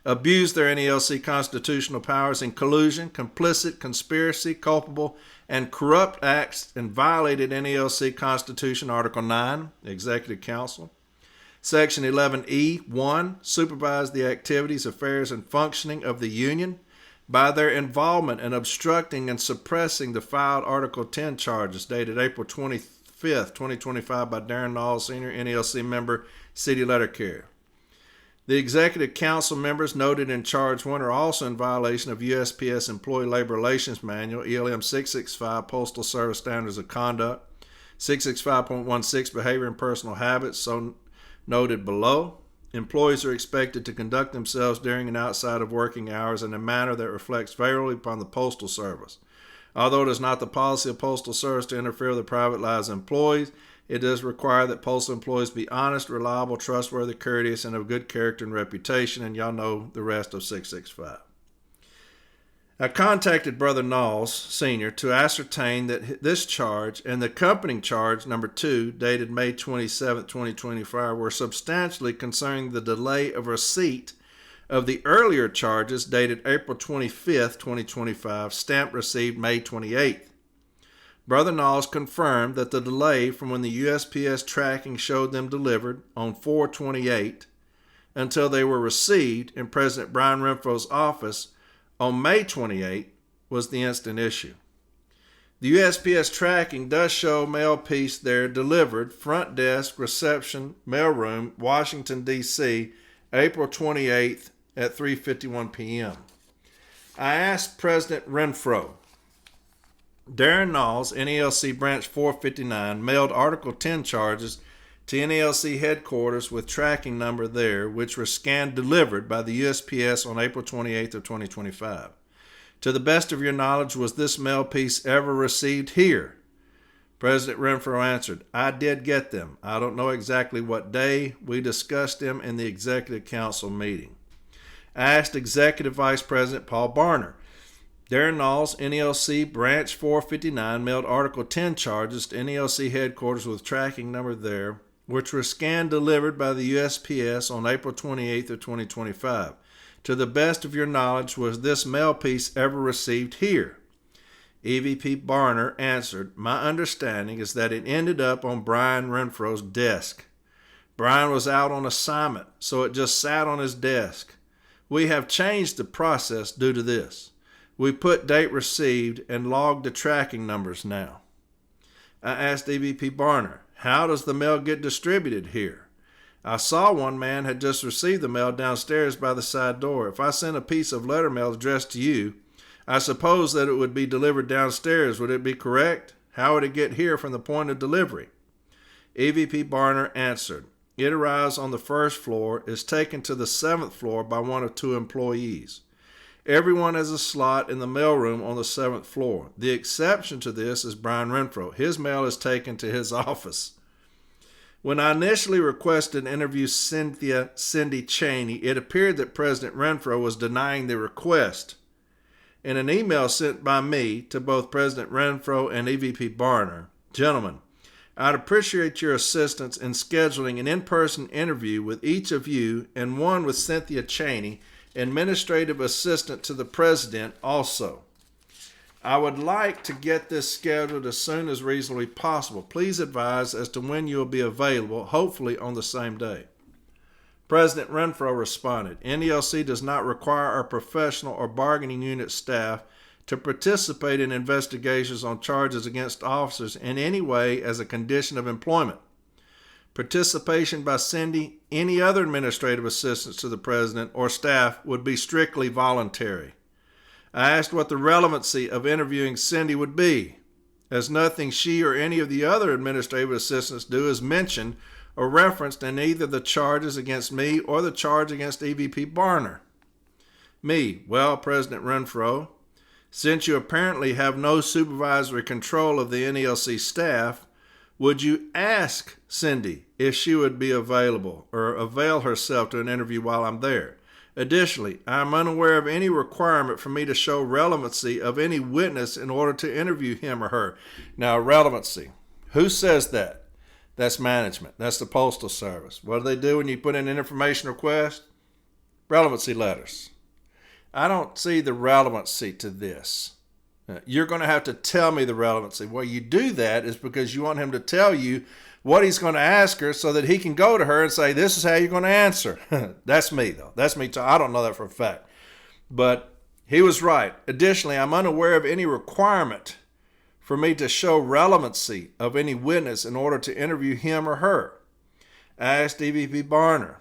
abused their NALC constitutional powers in collusion, complicit, conspiracy, culpable, and corrupt acts, and violated NALC Constitution Article 9, Executive Council. Section 11E, 1, supervise the activities, affairs, and functioning of the Union by their involvement in obstructing and suppressing the filed Article 10 charges dated April 25th, 2025 by Darrin Nalls Sr., NALC member, city letter carrier. The Executive Council members noted in Charge 1 are also in violation of USPS Employee Labor Relations Manual, ELM 665, Postal Service Standards of Conduct, 665.16, Behavior and Personal Habits, so noted below. Employees are expected to conduct themselves during and outside of working hours in a manner that reflects favorably upon the Postal Service. Although it is not the policy of Postal Service to interfere with the private lives of employees, it does require that postal employees be honest, reliable, trustworthy, courteous, and of good character and reputation, and y'all know the rest of 665. I contacted Brother Nalls Sr. to ascertain that this charge and the accompanying charge, number 2, dated May 27, 2025, were substantially concerning the delay of receipt of the earlier charges dated April 25, 2025, stamp received May 28. Brother Nalls confirmed that the delay from when the USPS tracking showed them delivered on 4/28 until they were received in President Brian Renfro's office on May 28 was the instant issue. The USPS tracking does show mail piece there delivered, front desk, reception, mailroom, Washington, D.C., April 28th at 3:51 p.m. I asked President Renfro. Darrin Nalls, NALC Branch 459, mailed Article 10 charges to NALC headquarters with tracking number there, which were scanned delivered by the USPS on April 28th of 2025. To the best of your knowledge, was this mail piece ever received here? President Renfro answered, I did get them. I don't know exactly what day. We discussed them in the Executive Council meeting. I asked Executive Vice President Paul Barner. Darrin Nalls, NALC Branch 459, mailed Article 10 charges to NALC headquarters with tracking number there, which were scanned delivered by the USPS on April 28th of 2025. To the best of your knowledge, was this mail piece ever received here? EVP Barner answered, my understanding is that it ended up on Brian Renfro's desk. Brian was out on assignment, so it just sat on his desk. We have changed the process due to this. We put date received and logged the tracking numbers now. I asked EVP Barner, how does the mail get distributed here? I saw one man had just received the mail downstairs by the side door. If I sent a piece of letter mail addressed to you, I suppose that it would be delivered downstairs. Would it be correct? How would it get here from the point of delivery? EVP Barner answered, it arrives on the first floor, is taken to the 7th floor by one of 2 employees. Everyone has a slot in the mailroom on the 7th floor. The exception to this is Brian Renfro. His mail is taken to his office. When I initially requested to interview Cindy Cheney, it appeared that President Renfro was denying the request. In an email sent by me to both President Renfro and EVP Barner, gentlemen, I'd appreciate your assistance in scheduling an in-person interview with each of you and one with Cynthia Cheney administrative assistant to the president also. I would like to get this scheduled as soon as reasonably possible. Please advise as to when you will be available, hopefully on the same day. President Renfro responded, NELC does not require our professional or bargaining unit staff to participate in investigations on charges against officers in any way as a condition of employment. Participation by Cindy, any other administrative assistants to the president or staff would be strictly voluntary. I asked what the relevancy of interviewing Cindy would be, as nothing she or any of the other administrative assistants do is mentioned or referenced in either the charges against me or the charge against EVP Barner. Me, well, President Renfro, since you apparently have no supervisory control of the NELC staff, would you ask Cindy if she would be available or avail herself to an interview while I'm there? Additionally, I am unaware of any requirement for me to show relevancy of any witness in order to interview him or her. Now, relevancy. Who says that? That's management. That's the Postal Service. What do they do when you put in an information request? Relevancy letters. I don't see the relevancy to this. You're going to have to tell me the relevancy. Well, you do that is because you want him to tell you what he's going to ask her so that he can go to her and say, this is how you're going to answer. That's me, though. That's me, too. I don't know that for a fact. But he was right. Additionally, I'm unaware of any requirement for me to show relevancy of any witness in order to interview him or her. I asked EVP Barner,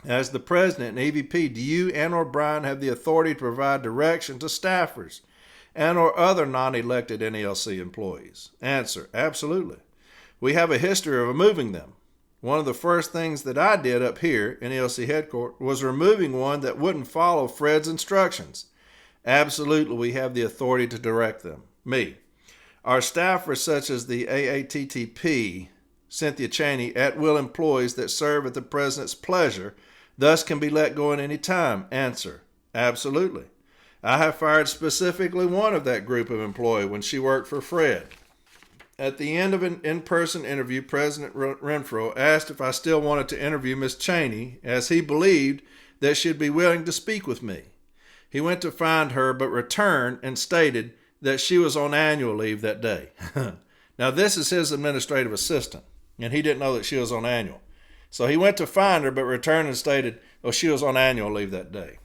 as the president and EVP, do you and or Brian have the authority to provide direction to staffers and or other non-elected NELC employees? Answer, absolutely. We have a history of removing them. One of the first things that I did up here in NELC headquarters was removing one that wouldn't follow Fred's instructions. Absolutely, we have the authority to direct them. Me. Our staffers such as the AATTP, Cynthia Cheney, at-will employees that serve at the president's pleasure, thus can be let go at any time. Answer, absolutely. I have fired specifically one of that group of employees when she worked for Fred. At the end of an in-person interview, President Renfro asked if I still wanted to interview Miss Cheney, as he believed that she'd be willing to speak with me. He went to find her, but returned and stated that she was on annual leave that day. Now, this is his administrative assistant, and he didn't know that she was on annual. So he went to find her, but returned and stated, oh, she was on annual leave that day.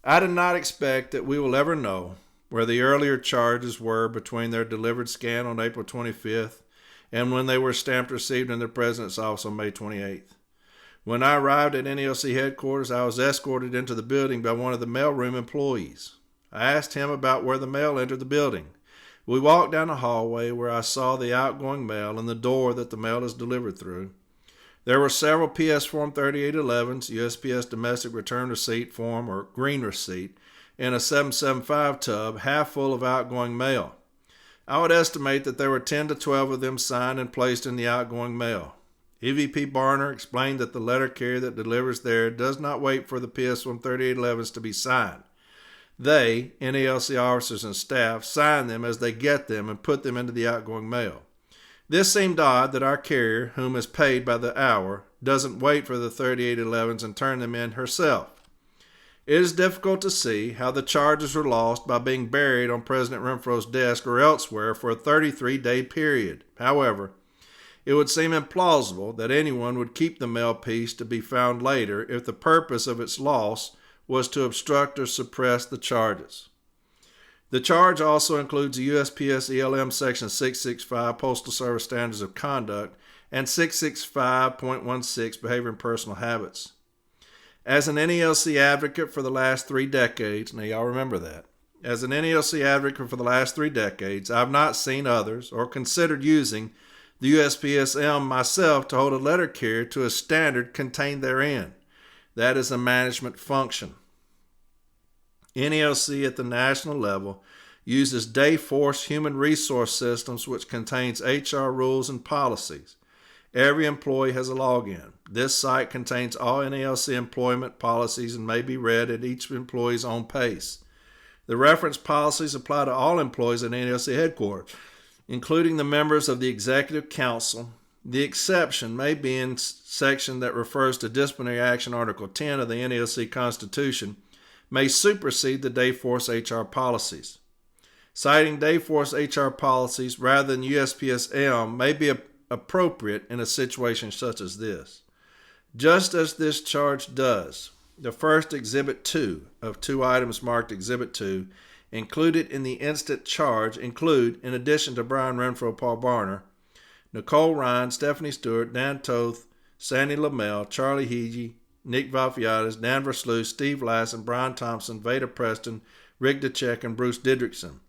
I did not expect that we will ever know where the earlier charges were between their delivered scan on April 25th and when they were stamped received in the President's office on May 28th. When I arrived at NELC headquarters, I was escorted into the building by one of the mailroom employees. I asked him about where the mail entered the building. We walked down a hallway where I saw the outgoing mail and the door that the mail is delivered through. There were several PS Form 3811s, USPS Domestic Return Receipt Form or Green Receipt, in a 775 tub, half full of outgoing mail. I would estimate that there were 10 to 12 of them signed and placed in the outgoing mail. EVP Barner explained that the letter carrier that delivers there does not wait for the PS Form 3811s to be signed. They, NELC officers and staff, sign them as they get them and put them into the outgoing mail. This seemed odd that our carrier, whom is paid by the hour, doesn't wait for the 3811s and turn them in herself. It is difficult to see how the charges were lost by being buried on President Renfro's desk or elsewhere for a 33-day period. However, it would seem implausible that anyone would keep the mail piece to be found later if the purpose of its loss was to obstruct or suppress the charges. The charge also includes the USPS ELM Section 665 Postal Service Standards of Conduct and 665.16 Behavior and Personal Habits. As an NELC advocate for the last 3 decades, now y'all remember that, as an NELC advocate for the last 3 decades, I've not seen others or considered using the USPS myself to hold a letter carrier to a standard contained therein. That is a management function. NELC at the national level uses Dayforce Human Resource Systems, which contains HR rules and policies. Every employee has a login. This site contains all NELC employment policies and may be read at each employee's own pace. The reference policies apply to all employees at NELC headquarters, including the members of the Executive Council, The exception may be in section that refers to disciplinary action. Article 10 of the NALC Constitution may supersede the Dayforce HR policies. Citing Dayforce HR policies rather than USPS-M may be appropriate in a situation such as this. Just as this charge does, the first Exhibit 2 of 2 items marked Exhibit 2 included in the instant charge include, in addition to Brian Renfro, Paul Barner, Nicole Ryan, Stephanie Stewart, Dan Toth, Sandy Lamel, Charlie Heege, Nick Valfiatis, Dan Versluis, Steve Lassen, Brian Thompson, Veda Preston, Rick DeCheck, and Bruce Didrikson.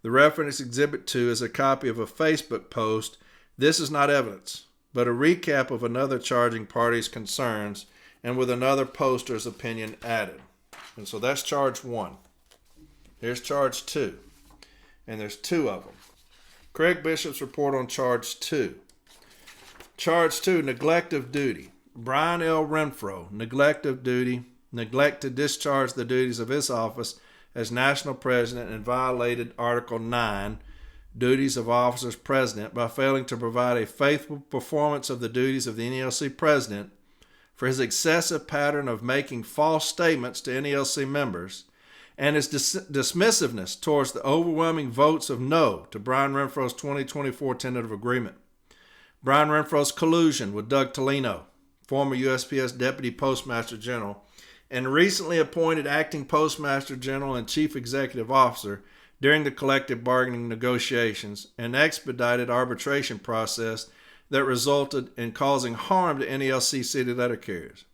The reference Exhibit 2 is a copy of a Facebook post. This is not evidence, but a recap of another charging party's concerns and with another poster's opinion added. And so that's charge 1. Here's charge 2. And there's 2 of them. Craig Bishop's report on charge 2. Charge 2, neglect of duty. Brian L. Renfro, neglect of duty, neglect to discharge the duties of his office as national president and violated Article 9, duties of officers president, by failing to provide a faithful performance of the duties of the NALC president for his excessive pattern of making false statements to NALC members and his dismissiveness towards the overwhelming votes of no to Brian Renfro's 2024 tentative agreement. Brian Renfro's collusion with Doug Tolino, former USPS Deputy Postmaster General, and recently appointed Acting Postmaster General and Chief Executive Officer during the collective bargaining negotiations and expedited arbitration process that resulted in causing harm to NALC city letter carriers.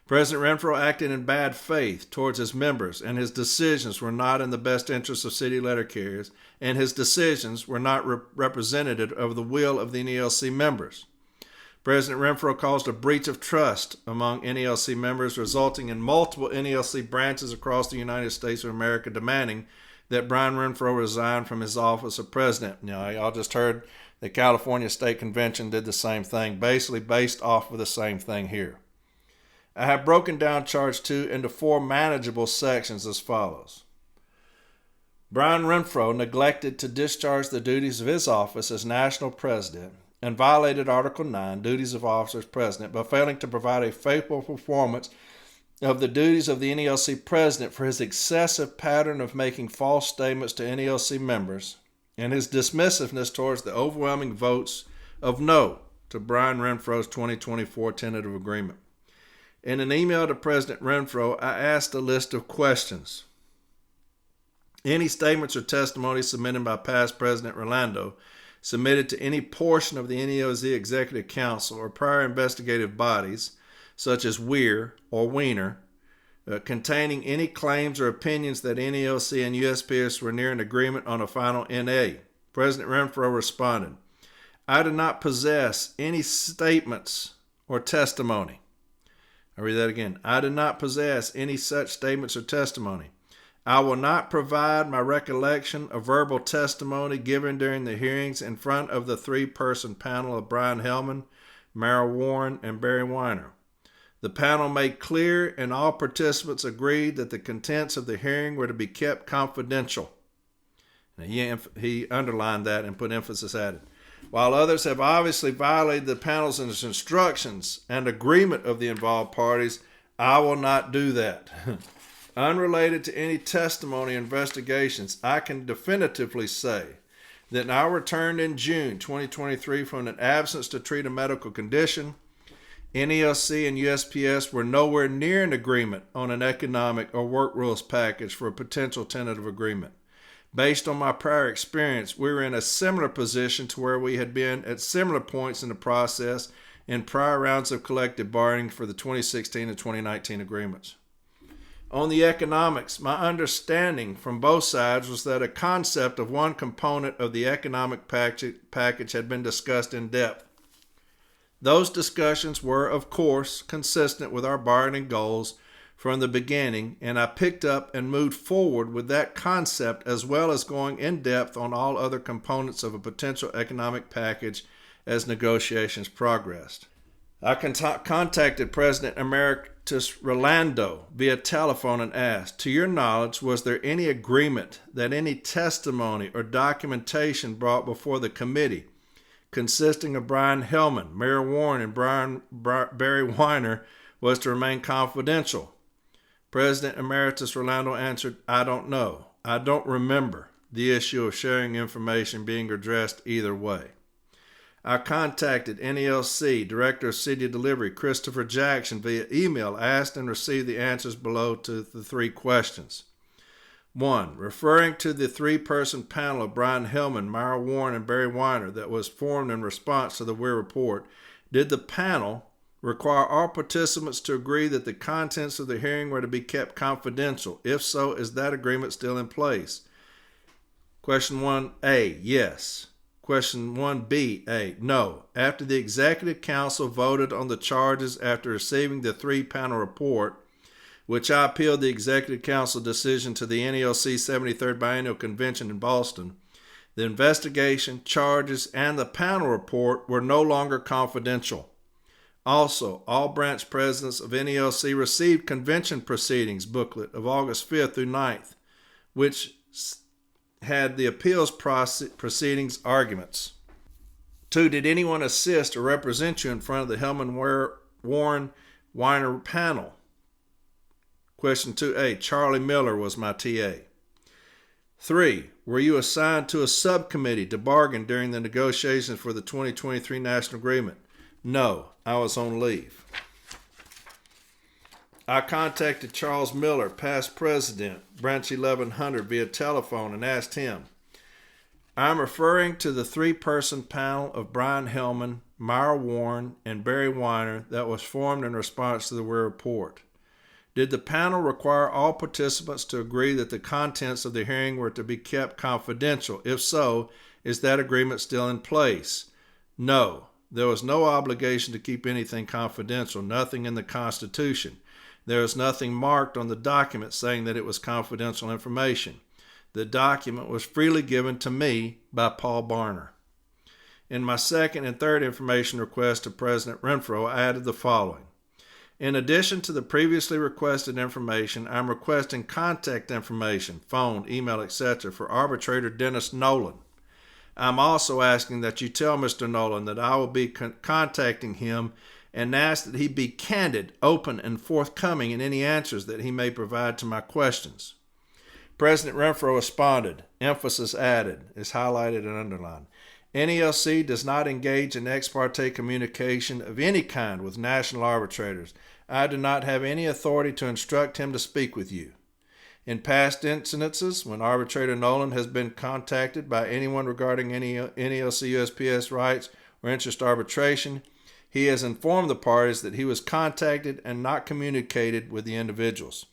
President Renfro acted in bad faith towards his members, and his decisions were not in the best interest of city letter carriers, and his decisions were not representative of the will of the NALC members. President Renfro caused a breach of trust among NALC members, resulting in multiple NALC branches across the United States of America demanding that Brian Renfro resign from his office of president. Y'all just heard the California State Convention did the same thing, basically based off of the same thing here. I have broken down charge 2 into 4 manageable sections as follows. Brian Renfro neglected to discharge the duties of his office as national president and violated Article 9, duties of officers president, by failing to provide a faithful performance of the duties of the NALC president for his excessive pattern of making false statements to NALC members and his dismissiveness towards the overwhelming votes of no to Brian Renfro's 2024 tentative agreement. In an email to President Renfro, I asked a list of questions. Any statements or testimony submitted by past President Rolando submitted to any portion of the NALC Executive Council or prior investigative bodies, such as WEIR or Wiener, containing any claims or opinions that NALC and USPS were near an agreement on a final NA. President Renfro responded, I do not possess any statements or testimony. I read that again. I do not possess any such statements or testimony. I will not provide my recollection of verbal testimony given during the hearings in front of the 3-person panel of Brian Hellman, Merrill Warren, and Barry Weiner. The panel made clear and all participants agreed that the contents of the hearing were to be kept confidential. And he underlined that and put emphasis at it. While others have obviously violated the panel's instructions and agreement of the involved parties, I will not do that. Unrelated to any testimony or investigations, I can definitively say that I returned in June 2023 from an absence to treat a medical condition. NALC and USPS were nowhere near an agreement on an economic or work rules package for a potential tentative agreement. Based on my prior experience, we were in a similar position to where we had been at similar points in the process in prior rounds of collective bargaining for the 2016 and 2019 agreements. On the economics, my understanding from both sides was that a concept of one component of the economic package had been discussed in depth. Those discussions were, of course, consistent with our bargaining goals from the beginning, and I picked up and moved forward with that concept as well as going in depth on all other components of a potential economic package as negotiations progressed. I contacted President Emeritus Rolando via telephone and asked, to your knowledge, was there any agreement that any testimony or documentation brought before the committee consisting of Brian Hellman, Mary Warren, and Barry Weiner was to remain confidential. President Emeritus Rolando answered, "I don't know. I don't remember the issue of sharing information being addressed either way." I contacted NELC Director of City Delivery Christopher Jackson via email, asked and received the answers below to the 3 questions. 1. Referring to the 3-person panel of Brian Hellman, Myra Warren, and Barry Weiner that was formed in response to the Weir report, did the panel require all participants to agree that the contents of the hearing were to be kept confidential? If so, is that agreement still in place? Question 1A, yes. Question 1B, no. After the Executive Council voted on the charges after receiving the 3-panel report, which I appealed the Executive Council decision to the NELC 73rd Biennial Convention in Boston, the investigation, charges, and the panel report were no longer confidential. Also, all branch presidents of NELC received Convention Proceedings booklet of August 5th through 9th, which had the appeals proceedings arguments. 2. Did anyone assist or represent you in front of the Hellman Warren Weiner panel? Question 2A, Charlie Miller was my TA. 3. Were you assigned to a subcommittee to bargain during the negotiations for the 2023 National Agreement? No, I was on leave. I contacted Charles Miller, past president, Branch 1100, via telephone and asked him, "I'm referring to the 3-person panel of Brian Hellman, Myra Warren, and Barry Weiner that was formed in response to the Weir report. Did the panel require all participants to agree that the contents of the hearing were to be kept confidential? If so, is that agreement still in place?" No, there was no obligation to keep anything confidential, nothing in the Constitution. There is nothing marked on the document saying that it was confidential information. The document was freely given to me by Paul Barner. In my 2nd and 3rd information request to President Renfro, I added the following. In addition to the previously requested information, I'm requesting contact information, phone, email, etc., for arbitrator Dennis Nolan. I'm also asking that you tell Mr. Nolan that I will be contacting him and ask that he be candid, open, and forthcoming in any answers that he may provide to my questions. President Renfro responded, emphasis added, is highlighted and underlined. NELC does not engage in ex parte communication of any kind with national arbitrators. I do not have any authority to instruct him to speak with you. In past incidences, when arbitrator Nolan has been contacted by anyone regarding any NELC USPS rights or interest arbitration, he has informed the parties that he was contacted and not communicated with the individuals.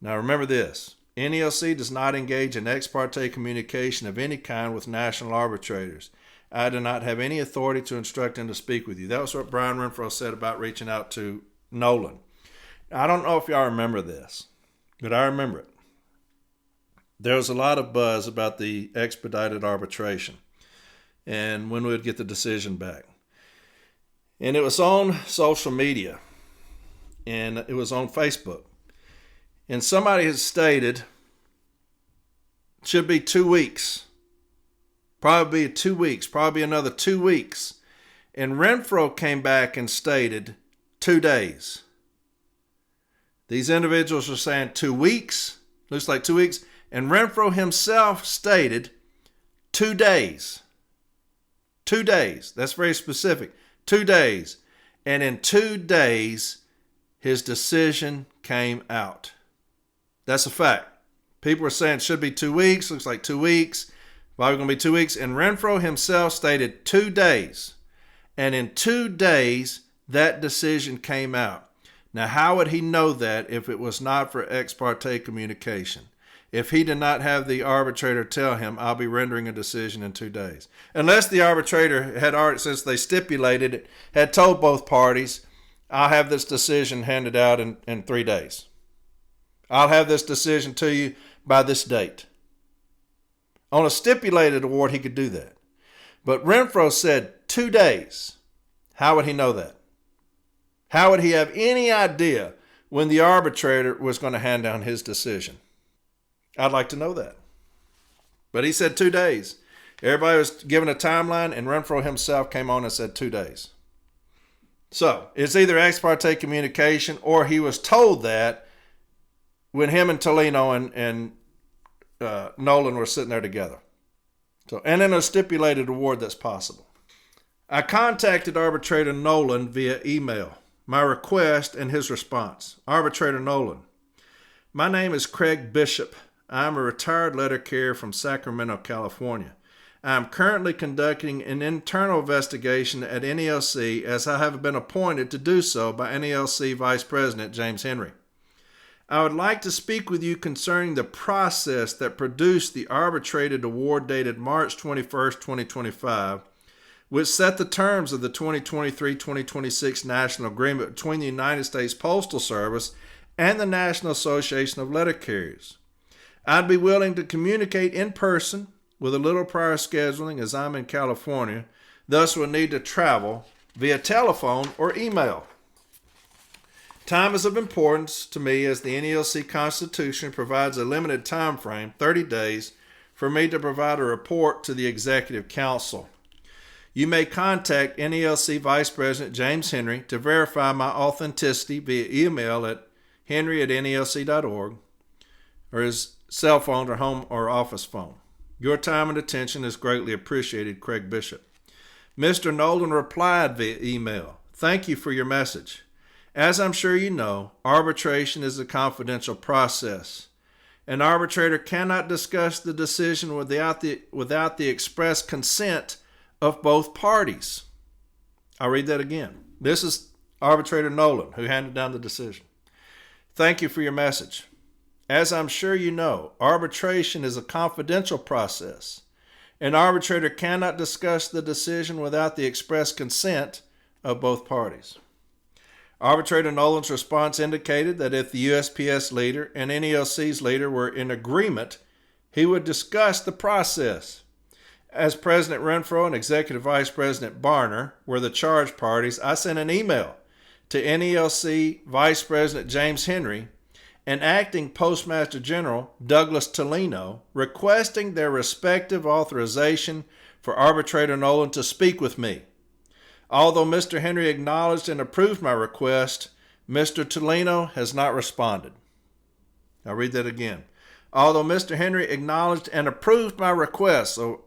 Now remember this, NELC does not engage in ex parte communication of any kind with national arbitrators. I do not have any authority to instruct him to speak with you. That was what Brian Renfro said about reaching out to Nolan. I don't know if y'all remember this, but I remember it. There was a lot of buzz about the expedited arbitration and when we would get the decision back. And it was on social media, and it was on Facebook. And somebody has stated, it should be 2 weeks. Probably 2 weeks, probably another 2 weeks. And Renfro came back and stated 2 days. These individuals are saying 2 weeks, looks like 2 weeks. And Renfro himself stated 2 days. 2 days, that's very specific. 2 days. And in 2 days, his decision came out. That's a fact. People are saying it should be 2 weeks. Looks like 2 weeks. Probably going to be 2 weeks. And Renfro himself stated 2 days. And in 2 days, that decision came out. Now, how would he know that if it was not for ex parte communication? If he did not have the arbitrator tell him, I'll be rendering a decision in 2 days. Unless the arbitrator had already, since they stipulated it, had told both parties, I'll have this decision handed out in 3 days. I'll have this decision to you by this date. On a stipulated award, he could do that. But Renfro said 2 days. How would he know that? How would he have any idea when the arbitrator was going to hand down his decision? I'd like to know that. But he said 2 days. Everybody was given a timeline, and Renfro himself came on and said 2 days. So it's either ex parte communication or he was told that when him and Tolino and Nolan were sitting there together. So, and then a stipulated award that's possible. I contacted Arbitrator Nolan via email. My request and his response. Arbitrator Nolan, my name is Craig Bishop. I am a retired letter carrier from Sacramento, California. I am currently conducting an internal investigation at NELC as I have been appointed to do so by NELC Vice President James Henry. I would like to speak with you concerning the process that produced the arbitrated award dated March 21st, 2025, which set the terms of the 2023-2026 National Agreement between the United States Postal Service and the National Association of Letter Carriers. I'd be willing to communicate in person with a little prior scheduling as I'm in California, thus would need to travel via telephone or email. Time is of importance to me as the NELC Constitution provides a limited time frame, 30 days, for me to provide a report to the Executive Council. You may contact NELC Vice President James Henry to verify my authenticity via email at henry@nelc.org or his cell phone or home or office phone. Your time and attention is greatly appreciated, Craig Bishop. Mr. Nolan replied via email. Thank you for your message. As I'm sure you know, arbitration is a confidential process. An arbitrator cannot discuss the decision without the express consent of both parties. I'll read that again. This is Arbitrator Nolan, who handed down the decision. Thank you for your message. As I'm sure you know, arbitration is a confidential process. An arbitrator cannot discuss the decision without the express consent of both parties. Arbitrator Nolan's response indicated that if the USPS leader and NELC's leader were in agreement, he would discuss the process. As President Renfro and Executive Vice President Barner were the charged parties, I sent an email to NELC Vice President James Henry and Acting Postmaster General Douglas Tolino requesting their respective authorization for Arbitrator Nolan to speak with me. Although Mr. Henry acknowledged and approved my request, Mr. Tolino has not responded. I'll read that again. Although Mr. Henry acknowledged and approved my request, so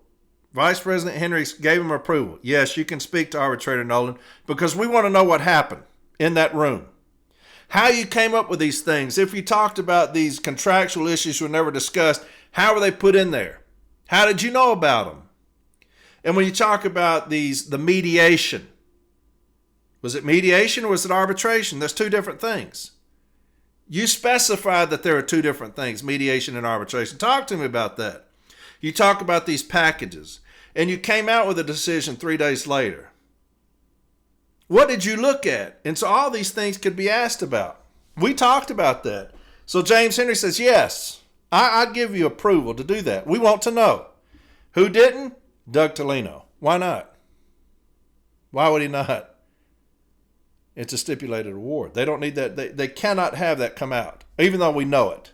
Vice President Henry gave him approval. Yes, you can speak to Arbitrator Nolan because we want to know what happened in that room. How you came up with these things. If you talked about these contractual issues were never discussed, how were they put in there? How did you know about them? And when you talk about the mediation, was it mediation or was it arbitration? There's two different things. You specified that there are two different things, mediation and arbitration. Talk to me about that. You talk about these packages, and you came out with a decision 3 days later. What did you look at? And so all these things could be asked about. We talked about that. So James Henry says, yes, I'd give you approval to do that. We want to know. Who didn't? Doug Tolino. Why not? Why would he not? It's a stipulated award. They don't need that. They cannot have that come out, even though we know it.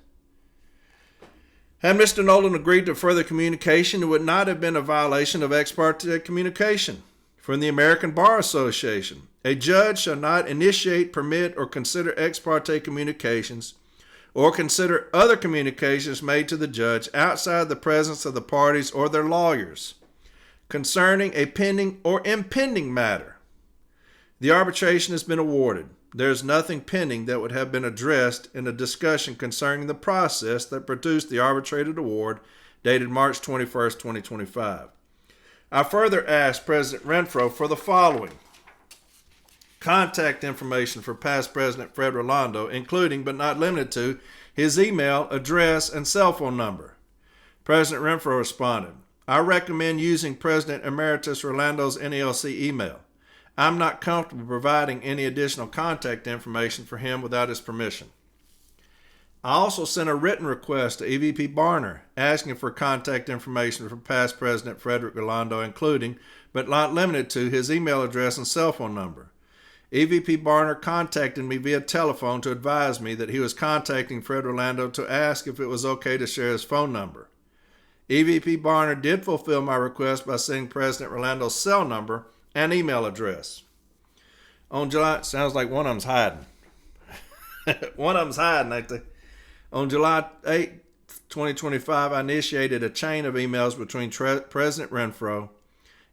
Had Mr. Nolan agreed to further communication, it would not have been a violation of ex parte communication. From the American Bar Association, a judge shall not initiate, permit, or consider ex parte communications or consider other communications made to the judge outside the presence of the parties or their lawyers concerning a pending or impending matter. The arbitration has been awarded. There is nothing pending that would have been addressed in a discussion concerning the process that produced the arbitrated award dated March 21st, 2025. I further asked President Renfro for the following: contact information for past President Fred Rolando, including but not limited to his email, address, and cell phone number. President Renfro responded, I recommend using President Emeritus Rolando's NELC email. I'm not comfortable providing any additional contact information for him without his permission. I also sent a written request to EVP Barner asking for contact information for past President Frederick Rolando, including, but not limited to, his email address and cell phone number. EVP Barner contacted me via telephone to advise me that he was contacting Fred Rolando to ask if it was okay to share his phone number. EVP Barner did fulfill my request by sending President Rolando's cell number and email address. On July, sounds like one of them's hiding. One of them's hiding, ain't they? On July 8, 2025, I initiated a chain of emails between President Renfro,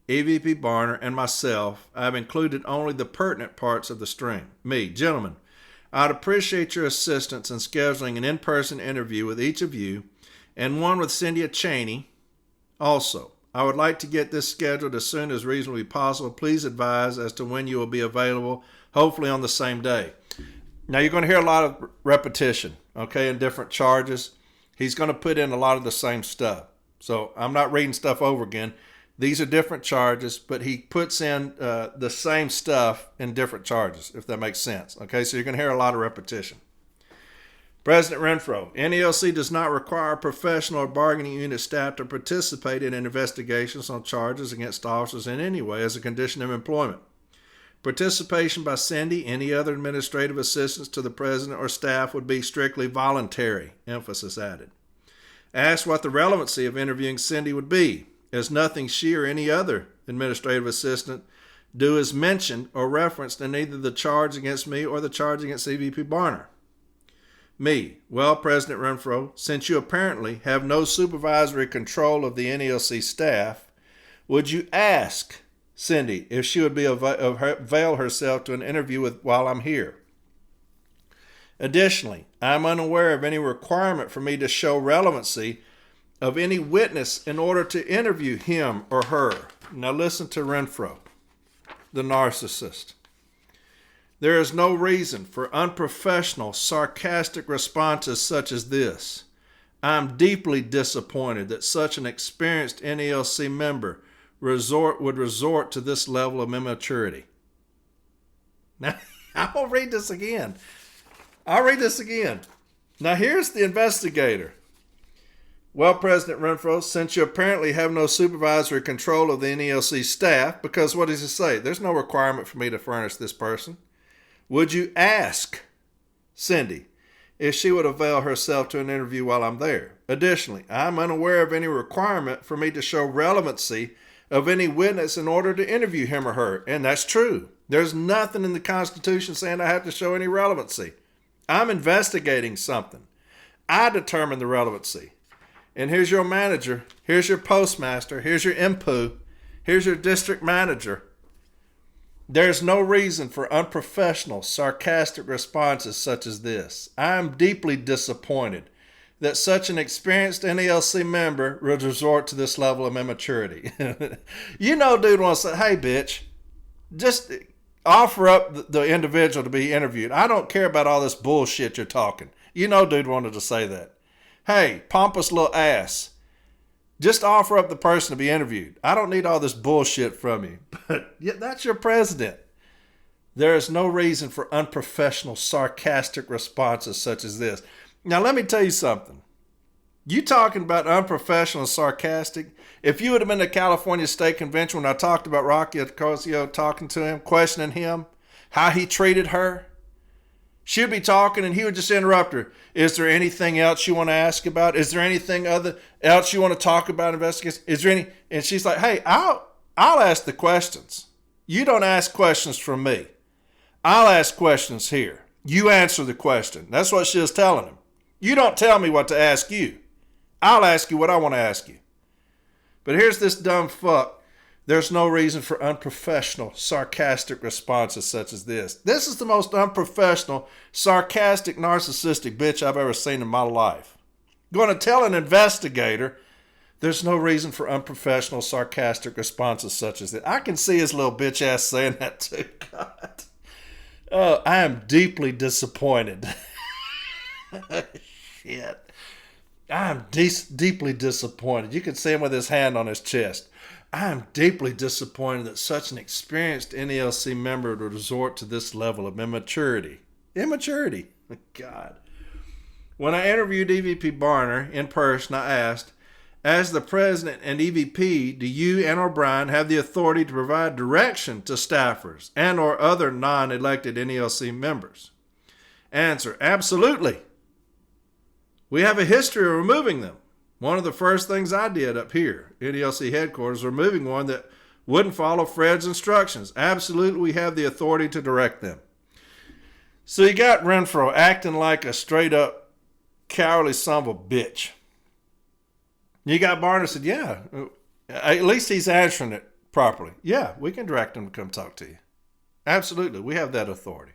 EVP Barner, and myself. I have included only the pertinent parts of the string. Me, gentlemen, I'd appreciate your assistance in scheduling an in-person interview with each of you and one with Cynthia Chaney. Also, I would like to get this scheduled as soon as reasonably possible. Please advise as to when you will be available, hopefully on the same day. Now, you're going to hear a lot of repetition, okay, in different charges. He's going to put in a lot of the same stuff. So I'm not reading stuff over again. These are different charges, but he puts in the same stuff in different charges, if that makes sense. Okay, so you're going to hear a lot of repetition. President Renfro, NELC does not require professional or bargaining unit staff to participate in investigations on charges against officers in any way as a condition of employment. Participation by Cindy, any other administrative assistants to the president or staff would be strictly voluntary, emphasis added. Asked what the relevancy of interviewing Cindy would be, as nothing she or any other administrative assistant do is mentioned or referenced in either the charge against me or the charge against EVP Barner. Me, well, President Renfro, since you apparently have no supervisory control of the NELC staff, would you ask Cindy if she would avail herself to an interview while I'm here? Additionally, I'm unaware of any requirement for me to show relevancy of any witness in order to interview him or her. Now listen to Renfro, the narcissist. There is no reason for unprofessional, sarcastic responses such as this. I'm deeply disappointed that such an experienced NELC member would resort to this level of immaturity. Now, I'll read this again. Now, here's the investigator. Well, President Renfro, since you apparently have no supervisory control of the NELC staff, because what does it say? There's no requirement for me to furnish this person. Would you ask Cindy if she would avail herself to an interview while I'm there? Additionally, I'm unaware of any requirement for me to show relevancy of any witness in order to interview him or her. And that's true. There's nothing in the Constitution saying I have to show any relevancy. I'm investigating something. I determine the relevancy. And here's your manager, here's your postmaster, here's your MPU, here's your district manager. There's no reason for unprofessional, sarcastic responses such as this. I'm deeply disappointed that such an experienced NELC member would resort to this level of immaturity. Dude wants to say, hey, bitch, just offer up the individual to be interviewed. I don't care about all this bullshit you're talking. Dude wanted to say that. Hey, pompous little ass, just offer up the person to be interviewed. I don't need all this bullshit from you. But yeah, that's your president. There is no reason for unprofessional, sarcastic responses such as this. Now, let me tell you something. You talking about unprofessional, sarcastic? If you would have been at the California State Convention when I talked about Rocky Ocasio, talking to him, questioning him, how he treated her, she'd be talking and he would just interrupt her. Is there anything else you want to ask about? Is there anything else you want to talk about, investigate? Is there any? And she's like, hey, I'll ask the questions. You don't ask questions from me. I'll ask questions here. You answer the question. That's what she was telling him. You don't tell me what to ask you. I'll ask you what I want to ask you. But here's this dumb fuck. There's no reason for unprofessional, sarcastic responses such as this. This is the most unprofessional, sarcastic, narcissistic bitch I've ever seen in my life. Going to tell an investigator there's no reason for unprofessional, sarcastic responses such as this. I can see his little bitch ass saying that too. God. Oh, I am deeply disappointed. Shit. I am deeply disappointed. You can see him with his hand on his chest. I am deeply disappointed that such an experienced NELC member would resort to this level of immaturity. Immaturity. God. When I interviewed EVP Barner in person, I asked, as the president and EVP, do you and O'Brien have the authority to provide direction to staffers and or other non-elected NELC members? Answer, absolutely. We have a history of removing them. One of the first things I did up here, NELC headquarters, removing one that wouldn't follow Fred's instructions. Absolutely, we have the authority to direct them. So you got Renfro acting like a straight-up cowardly son of a bitch. You got Barner said, yeah, at least he's answering it properly. Yeah, we can direct him to come talk to you. Absolutely, we have that authority.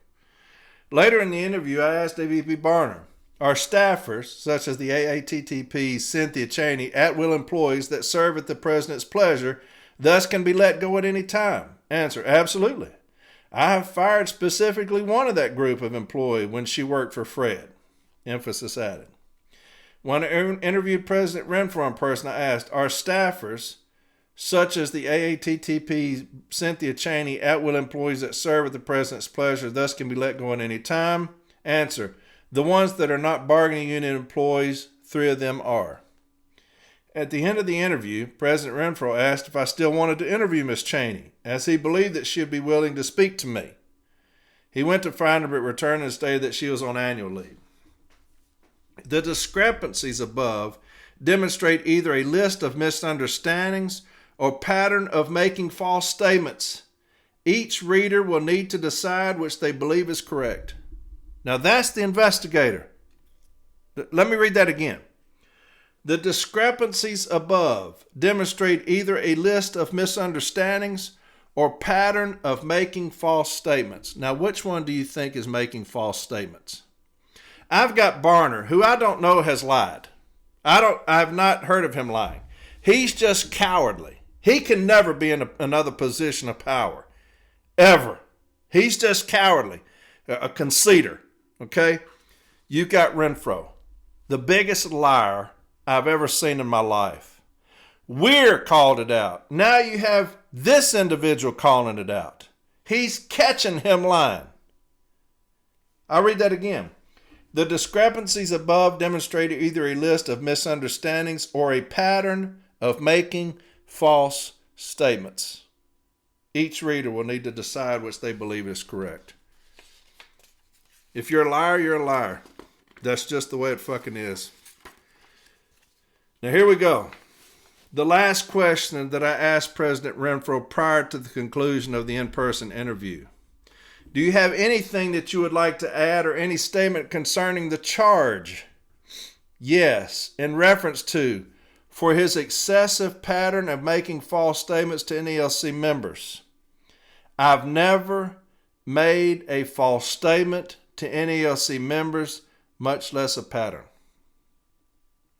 Later in the interview, I asked AVP Barner, are staffers, such as the AATTP's Cynthia Cheney, at-will employees that serve at the president's pleasure, thus can be let go at any time? Answer, absolutely. I have fired specifically one of that group of employees when she worked for Fred. Emphasis added. When I interviewed President Renfro in person, I asked, are staffers, such as the AATTP's Cynthia Cheney, at-will employees that serve at the president's pleasure, thus can be let go at any time? Answer, the ones that are not bargaining unit employees, 3 of them are. At the end of the interview, President Renfro asked if I still wanted to interview Miss Cheney, as he believed that she would be willing to speak to me. He went to find her but returned and stated that she was on annual leave. The discrepancies above demonstrate either a list of misunderstandings or pattern of making false statements. Each reader will need to decide which they believe is correct. Now that's the investigator. Let me read that again. The discrepancies above demonstrate either a list of misunderstandings or pattern of making false statements. Now, which one do you think is making false statements? I've got Barner, who I don't know has lied. I've not heard of him lying. He's just cowardly. He can never be in another position of power. Ever. He's just cowardly. A conceitor. Okay? You got Renfro, the biggest liar I've ever seen in my life. Weir called it out. Now you have this individual calling it out. He's catching him lying. I'll read that again. The discrepancies above demonstrate either a list of misunderstandings or a pattern of making false statements. Each reader will need to decide which they believe is correct. If you're a liar, you're a liar. That's just the way it fucking is. Now here we go. The last question that I asked President Renfro prior to the conclusion of the in-person interview. Do you have anything that you would like to add or any statement concerning the charge? Yes, in reference to, for his excessive pattern of making false statements to NELC members. I've never made a false statement to NELC members, much less a pattern.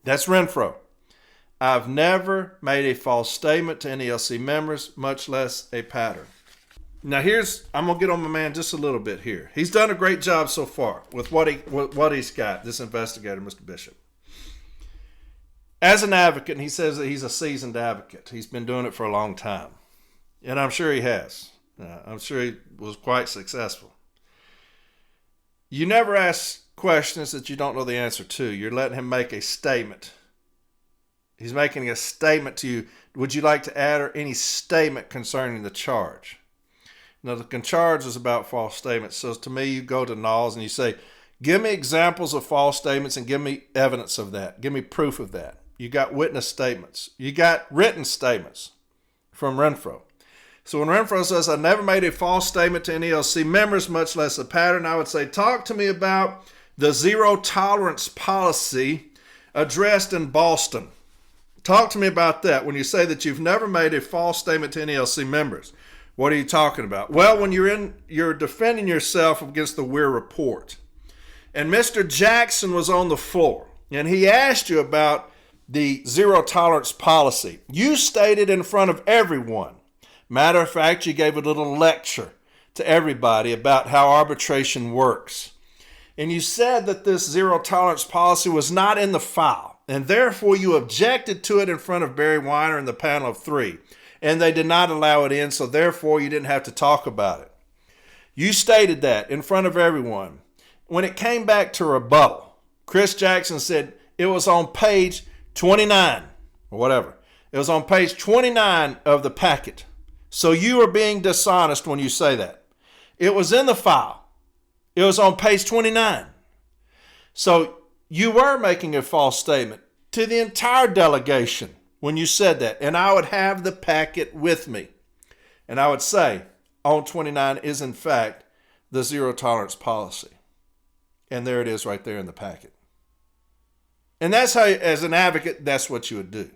That's Renfro. I've never made a false statement to NELC members, much less a pattern. Now I'm going to get on my man just a little bit here. He's done a great job so far with what he's got, this investigator, Mr. Bishop. As an advocate, and he says that he's a seasoned advocate. He's been doing it for a long time. And I'm sure he has. I'm sure he was quite successful. You never ask questions that you don't know the answer to. You're letting him make a statement. He's making a statement to you. Would you like to add or any statement concerning the charge? Now, the charge is about false statements. So to me, you go to Nalls and you say, give me examples of false statements and give me evidence of that. Give me proof of that. You got witness statements. You got written statements from Renfro. So when Renfro says, I never made a false statement to NELC members, much less a pattern, I would say, talk to me about the zero tolerance policy addressed in Boston. Talk to me about that. When you say that you've never made a false statement to NELC members, what are you talking about? Well, when you're defending yourself against the Weir report, and Mr. Jackson was on the floor, and he asked you about the zero tolerance policy. You stated in front of everyone. Matter of fact, you gave a little lecture to everybody about how arbitration works. And you said that this zero tolerance policy was not in the file, and therefore you objected to it in front of Barry Weiner and the panel of 3. And they did not allow it in, so therefore you didn't have to talk about it. You stated that in front of everyone. When it came back to rebuttal, Chris Jackson said it was on page 29, or whatever. It was on page 29 of the packet. So you are being dishonest when you say that. It was in the file. It was on page 29. So you were making a false statement to the entire delegation when you said that. And I would have the packet with me. And I would say, on 29 is in fact the zero tolerance policy. And there it is right there in the packet. And that's how, as an advocate, that's what you would do.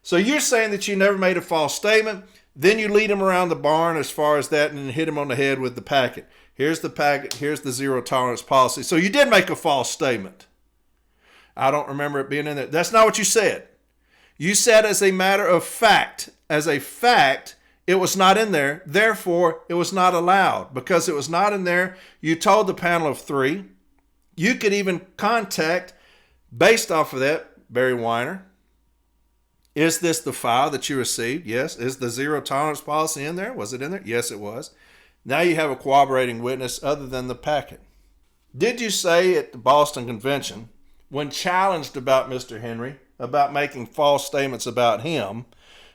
So you're saying that you never made a false statement. Then you lead him around the barn as far as that and then hit him on the head with the packet. Here's the packet. Here's the zero tolerance policy. So you did make a false statement. I don't remember it being in there. That's not what you said. You said as a matter of fact, it was not in there. Therefore, it was not allowed. Because it was not in there, you told the panel of 3. You could even contact, based off of that, Barry Weiner. Is this the file that you received? Yes. Is the zero tolerance policy in there? Was it in there? Yes, it was. Now you have a corroborating witness other than the packet. Did you say at the Boston Convention, when challenged about Mr. Henry, about making false statements about him,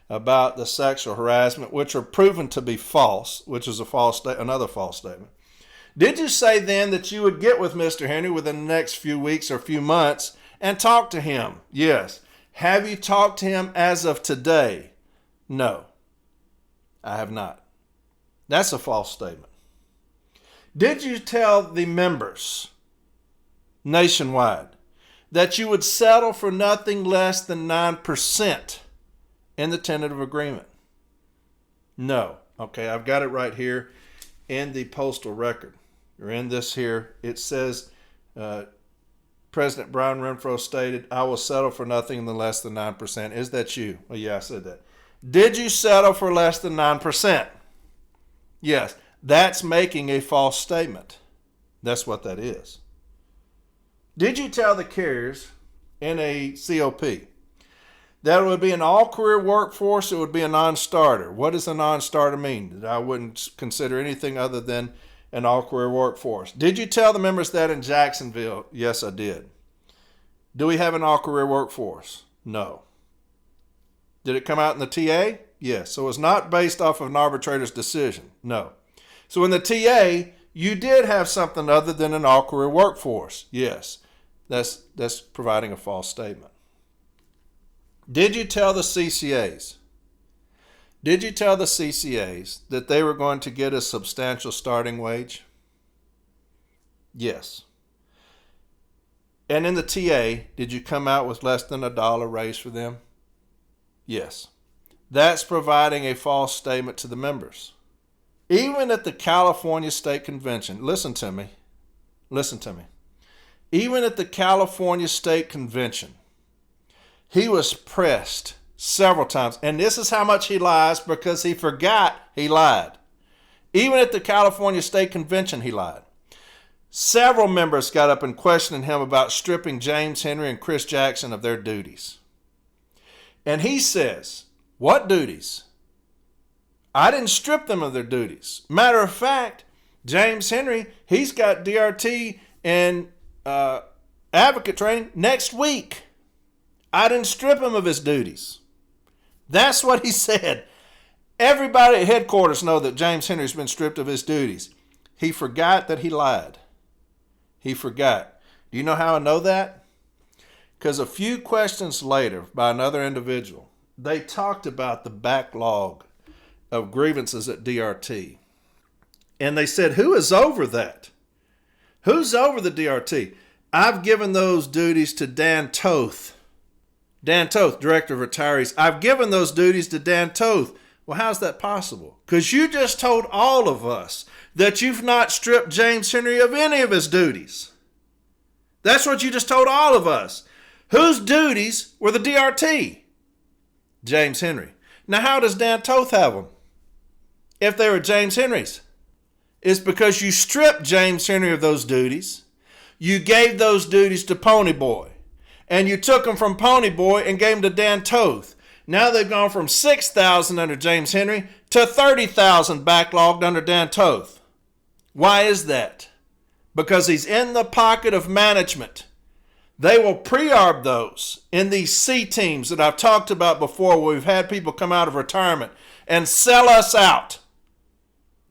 about the sexual harassment, which are proven to be false, which is another false statement, did you say then that you would get with Mr. Henry within the next few weeks or few months and talk to him? Yes. Have you talked to him as of today? No, I have not. That's a false statement. Did you tell the members nationwide that you would settle for nothing less than 9% in the tentative agreement? No. Okay, I've got it right here in the postal record, or in this here. It says, President Brian Renfro stated, I will settle for nothing less than 9%. Is that you? Well, yeah, I said that. Did you settle for less than 9%? Yes. That's making a false statement. That's what that is. Did you tell the carriers in a COP that it would be an all-career workforce, it would be a non-starter? What does a non-starter mean? That I wouldn't consider anything other than an all-career workforce. Did you tell the members that in Jacksonville? Yes, I did. Do we have an all-career workforce? No. Did it come out in the TA? Yes. So it's not based off of an arbitrator's decision? No. So in the TA, you did have something other than an all-career workforce? Yes. That's providing a false statement. Did you tell the CCAs? Did you tell the CCAs that they were going to get a substantial starting wage? Yes. And in the TA, did you come out with less than $1 raise for them? Yes. That's providing a false statement to the members. Even at the California State Convention, listen to me. Even at the California State Convention, he was pressed several times. And this is how much he lies, because he forgot he lied. Even at the California State Convention, he lied. Several members got up and questioned him about stripping James Henry and Chris Jackson of their duties. And he says, what duties? I didn't strip them of their duties. Matter of fact, James Henry, he's got DRT and advocate training next week. I didn't strip him of his duties. That's what he said. Everybody at headquarters know that James Henry's been stripped of his duties. He forgot that he lied. He forgot. Do you know how I know that? Because a few questions later by another individual, they talked about the backlog of grievances at DRT. And they said, who is over that? Who's over the DRT? I've given those duties to Dan Toth. Dan Toth, Director of Retirees. I've given those duties to Dan Toth. Well, how's that possible? Because you just told all of us that you've not stripped James Henry of any of his duties. That's what you just told all of us. Whose duties were the DRT? James Henry. Now, how does Dan Toth have them? If they were James Henry's. It's because you stripped James Henry of those duties. You gave those duties to Pony Boy. And you took them from Pony Boy and gave them to Dan Toth. Now they've gone from 6,000 under James Henry to 30,000 backlogged under Dan Toth. Why is that? Because he's in the pocket of management. They will pre-arb those in these C teams that I've talked about before, where we've had people come out of retirement and sell us out.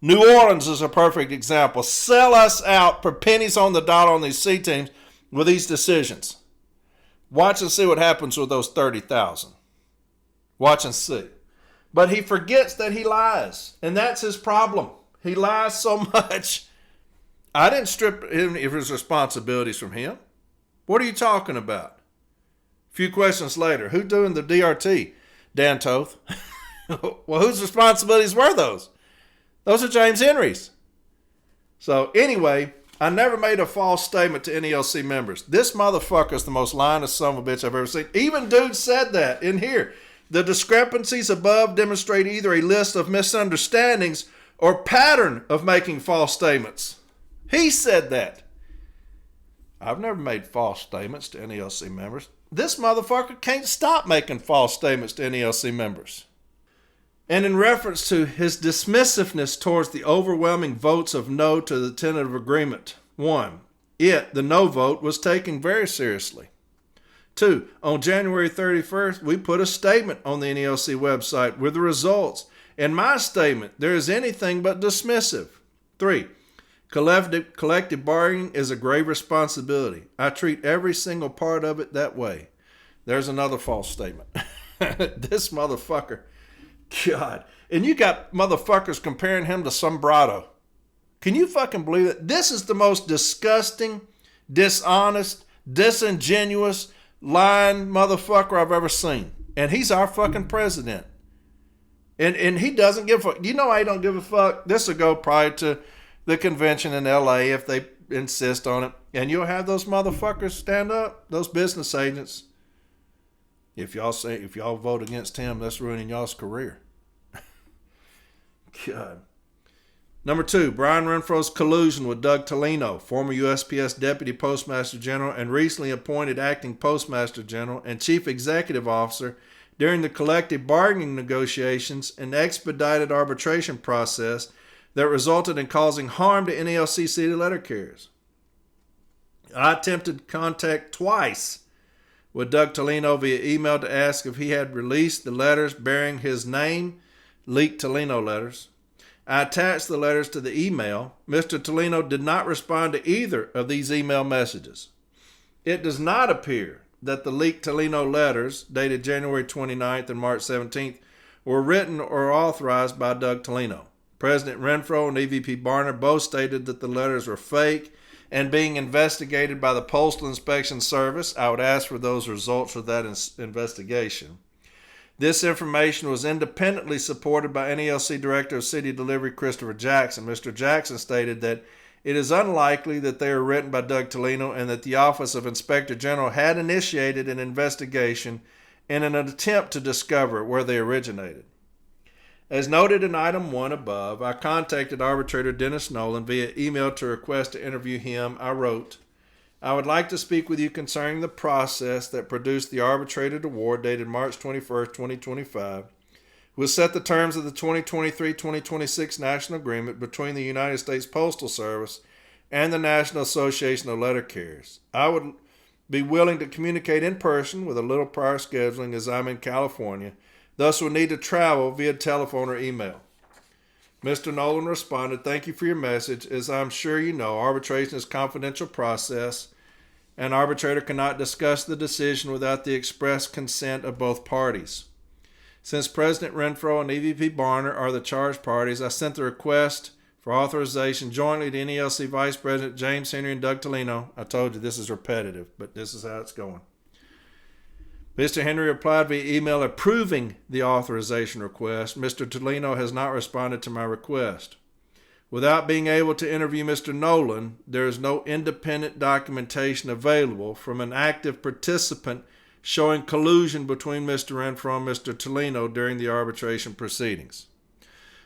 New Orleans is a perfect example. Sell us out for pennies on the dollar on these C teams with these decisions. Watch and see what happens with those 30,000. Watch and see. But he forgets that he lies, and that's his problem. He lies so much. I didn't strip him of his responsibilities from him. What are you talking about? A few questions later, who's doing the DRT? Dan Toth. Well, whose responsibilities were those? Those are James Henry's. So anyway, I never made a false statement to NELC members. This motherfucker's the most lying son of a bitch I've ever seen. Even dude said that in here. The discrepancies above demonstrate either a list of misunderstandings or pattern of making false statements. He said that. I've never made false statements to NELC members. This motherfucker can't stop making false statements to NELC members. And in reference to his dismissiveness towards the overwhelming votes of no to the tentative agreement, 1. The no vote, was taken very seriously. 2. On January 31st, we put a statement on the NELC website with the results. In my statement, there is anything but dismissive. 3. Collective bargaining is a grave responsibility. I treat every single part of it that way. There's another false statement. This motherfucker. God. And you got motherfuckers comparing him to Sombrado. Can you fucking believe it? This is the most disgusting, dishonest, disingenuous, lying motherfucker I've ever seen. And he's our fucking president. And he doesn't give a fuck. Do you know why he don't give a fuck? This will go probably to the convention in LA if they insist on it. And you'll have those motherfuckers stand up, those business agents. If y'all vote against him, that's ruining y'all's career. God. Number 2, Brian Renfro's collusion with Doug Tolino, former USPS Deputy Postmaster General and recently appointed Acting Postmaster General and Chief Executive Officer during the collective bargaining negotiations and expedited arbitration process that resulted in causing harm to NELC city letter carriers. I attempted contact twice with Doug Tolino via email to ask if he had released the letters bearing his name, leaked Tolino letters. I attached the letters to the email. Mr. Tolino did not respond to either of these email messages. It does not appear that the leaked Tolino letters, dated January 29th and March 17th, were written or authorized by Doug Tolino. President Renfro and EVP Barner both stated that the letters were fake and being investigated by the Postal Inspection Service. I would ask for those results of that investigation. This information was independently supported by NELC Director of City Delivery Christopher Jackson. Mr. Jackson stated that it is unlikely that they were written by Doug Tolino and that the Office of Inspector General had initiated an investigation in an attempt to discover where they originated. As noted in item 1 above, I contacted arbitrator Dennis Nolan via email to request to interview him. I wrote, I would like to speak with you concerning the process that produced the arbitrated award dated March 21st, 2025. Will set the terms of the 2023-2026 National Agreement between the United States Postal Service and the National Association of Letter Carriers. I would be willing to communicate in person with a little prior scheduling as I'm in California, thus would need to travel via telephone or email. Mr. Nolan responded, thank you for your message. As I'm sure you know, arbitration is a confidential process. An arbitrator cannot discuss the decision without the express consent of both parties. Since President Renfro and EVP Barner are the charged parties, I sent the request for authorization jointly to NELC Vice President James Henry and Doug Tolino. I told you this is repetitive, but this is how it's going. Mr. Henry replied via email approving the authorization request. Mr. Tolino has not responded to my request. Without being able to interview Mr. Nolan, there is no independent documentation available from an active participant showing collusion between Mr. Renfro and Mr. Tolino during the arbitration proceedings.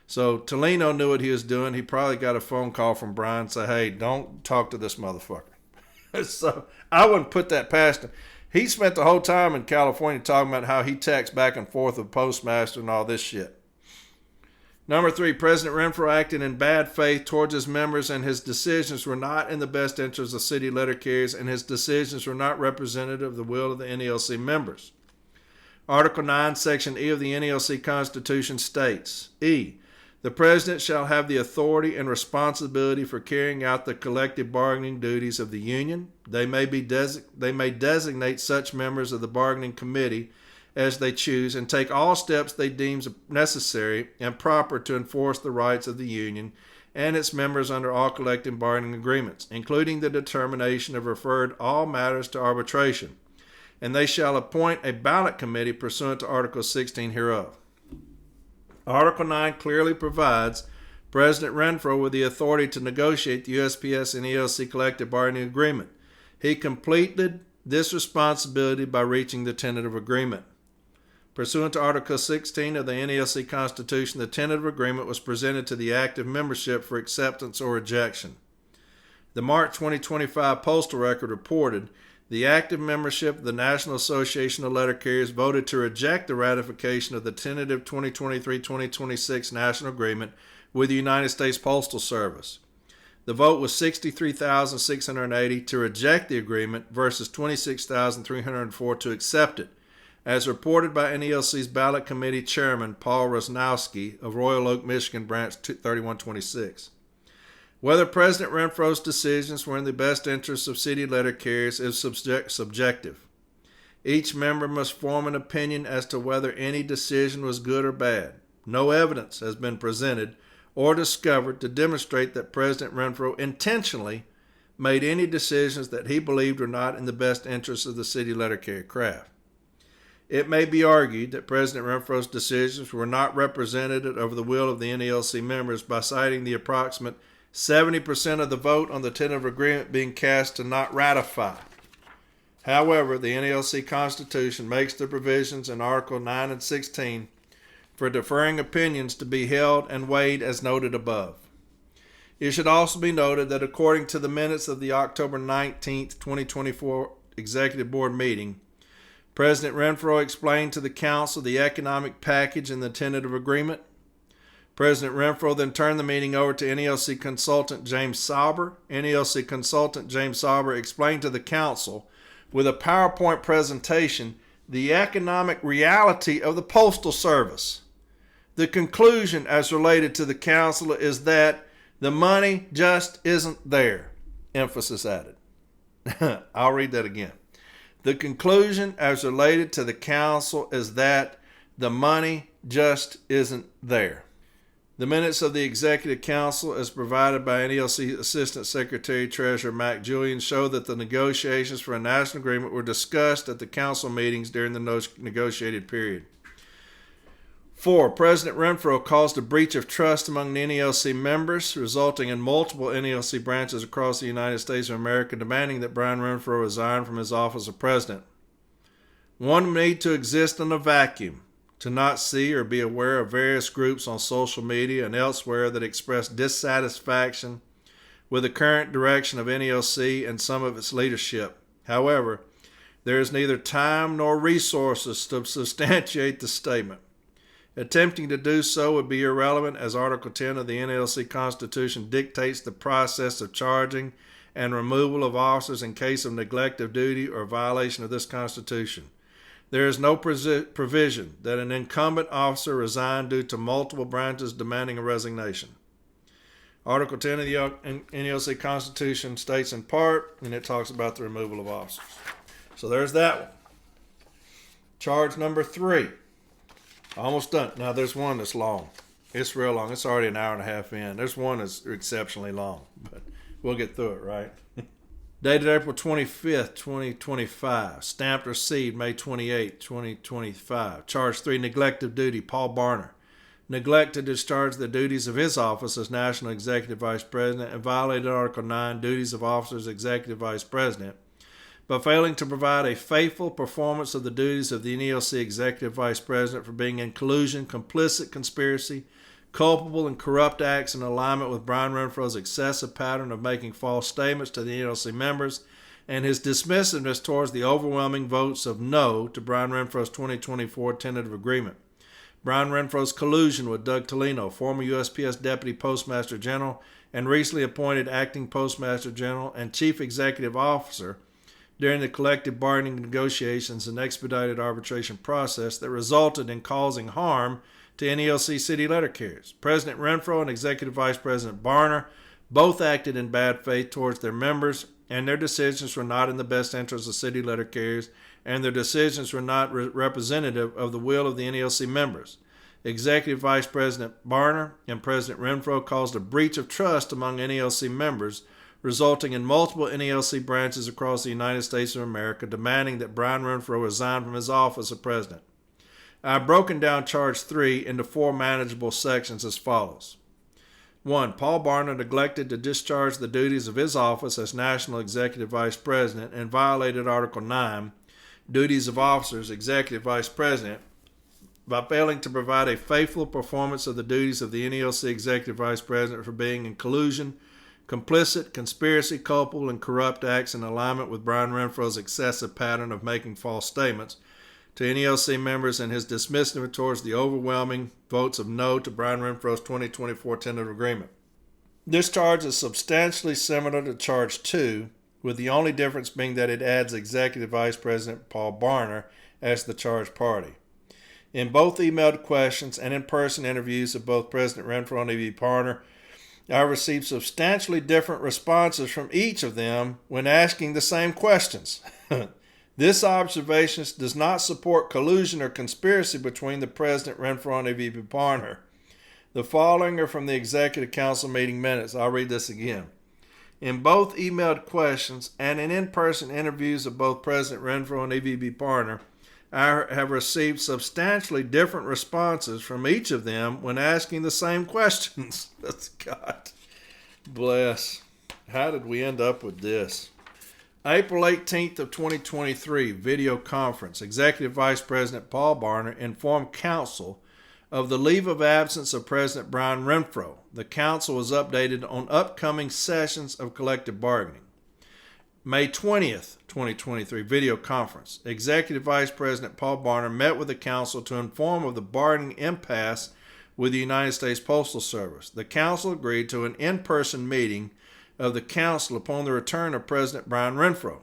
So Tolino knew what he was doing. He probably got a phone call from Brian and said, hey, don't talk to this motherfucker. So I wouldn't put that past him. He spent the whole time in California talking about how he texts back and forth with Postmaster and all this shit. Number 3, President Renfro acted in bad faith towards his members and his decisions were not in the best interest of city letter carriers and his decisions were not representative of the will of the NELC members. Article 9, Section E of the NELC Constitution states, E, The President shall have the authority and responsibility for carrying out the collective bargaining duties of the union. They may designate such members of the bargaining committee as they choose and take all steps they deem necessary and proper to enforce the rights of the union and its members under all collective bargaining agreements, including the determination of referred all matters to arbitration. And they shall appoint a ballot committee pursuant to Article 16 hereof. Article 9 clearly provides President Renfro with the authority to negotiate the USPS and ELC collective bargaining agreement. He completed this responsibility by reaching the tentative agreement. Pursuant to Article 16 of the NELC Constitution, the tentative agreement was presented to the active membership for acceptance or rejection. The March 2025 Postal Record reported the active membership of the National Association of Letter Carriers voted to reject the ratification of the tentative 2023-2026 National Agreement with the United States Postal Service. The vote was 63,680 to reject the agreement versus 26,304 to accept it, as reported by NELC's Ballot Committee Chairman Paul Rosnowski of Royal Oak, Michigan, Branch 3126. Whether President Renfro's decisions were in the best interests of city letter carriers is subjective. Each member must form an opinion as to whether any decision was good or bad. No evidence has been presented or discovered to demonstrate that President Renfro intentionally made any decisions that he believed were not in the best interests of the city letter carrier craft. It may be argued that President Renfro's decisions were not representative of the will of the NELC members by citing the approximate 70% of the vote on the tentative agreement being cast to not ratify. However, the NELC Constitution makes the provisions in Article 9 and 16 for deferring opinions to be held and weighed as noted above. It should also be noted that according to the minutes of the October 19, 2024 Executive Board meeting, President Renfro explained to the Council the economic package in the tentative agreement. President Renfro then turned the meeting over to NELC consultant James Sauber. NELC consultant James Sauber explained to the Council with a PowerPoint presentation the economic reality of the Postal Service. The conclusion as related to the Council is that the money just isn't there. Emphasis added. I'll read that again. The conclusion as related to the Council is that the money just isn't there. The minutes of the Executive Council, as provided by NELC Assistant Secretary Treasurer Mac Julian, show that the negotiations for a national agreement were discussed at the Council meetings during the negotiated period. 4. President Renfro caused a breach of trust among the NELC members, resulting in multiple NELC branches across the United States of America demanding that Brian Renfro resign from his office of president. One need to exist in a vacuum, to not see or be aware of various groups on social media and elsewhere that express dissatisfaction with the current direction of NELC and some of its leadership. However, there is neither time nor resources to substantiate the statement. Attempting to do so would be irrelevant, as Article 10 of the NELC Constitution dictates the process of charging and removal of officers in case of neglect of duty or violation of this Constitution. There is no provision that an incumbent officer resign due to multiple branches demanding a resignation. Article 10 of the NELC Constitution states in part, and it talks about the removal of officers. So there's that one. Charge number 3. Almost done. Now there's one that's long. It's real long. It's already an hour and a half in. There's one that's exceptionally long, but we'll get through it, right? Dated April 25th, 2025. Stamped received May 28th, 2025. Charge 3, neglect of duty, Paul Barner. Neglect to discharge the duties of his office as National Executive Vice President and violated Article 9, duties of officers Executive Vice President, by failing to provide a faithful performance of the duties of the NELC Executive Vice President for being in collusion, complicit, conspiracy, culpable, and corrupt acts in alignment with Brian Renfro's excessive pattern of making false statements to the NELC members and his dismissiveness towards the overwhelming votes of no to Brian Renfro's 2024 tentative agreement. Brian Renfro's collusion with Doug Tolino, former USPS Deputy Postmaster General and recently appointed Acting Postmaster General and Chief Executive Officer, during the collective bargaining negotiations and expedited arbitration process that resulted in causing harm to NELC city letter carriers. President Renfro and Executive Vice President Barner both acted in bad faith towards their members, and their decisions were not in the best interest of city letter carriers, and their decisions were not representative of the will of the NELC members. Executive Vice President Barner and President Renfro caused a breach of trust among NELC members, resulting in multiple NELC branches across the United States of America demanding that Brian Renfro resign from his office of president. I have broken down Charge 3 into 4 manageable sections as follows. 1. Paul Barner neglected to discharge the duties of his office as National Executive Vice President and violated Article 9, Duties of Officers, Executive Vice President, by failing to provide a faithful performance of the duties of the NELC Executive Vice President for being in collusion, complicit, conspiracy, culpable, and corrupt acts in alignment with Brian Renfro's excessive pattern of making false statements to NELC members and his dismissal towards the overwhelming votes of no to Brian Renfro's 2024 tentative agreement. This charge is substantially similar to Charge 2, with the only difference being that it adds Executive Vice President Paul Barner as the charged party. In both emailed questions and in-person interviews of both President Renfro and E.V. Barner, I received substantially different responses from each of them when asking the same questions. This observation does not support collusion or conspiracy between the President Renfro and E.V. Barner. The following are from the Executive Council meeting minutes. I'll read this again. In both emailed questions and in in-person interviews of both President Renfro and E.V. Barner, I have received substantially different responses from each of them when asking the same questions. That's God bless. How did we end up with this? April 18th of 2023, video conference. Executive Vice President Paul Barner informed Council of the leave of absence of President Brian Renfro. The Council was updated on upcoming sessions of collective bargaining. May 20th, 2023, video conference. Executive Vice President Paul Barner met with the Council to inform of the bargaining impasse with the United States Postal Service. The Council agreed to an in-person meeting of the Council upon the return of President Brian Renfro.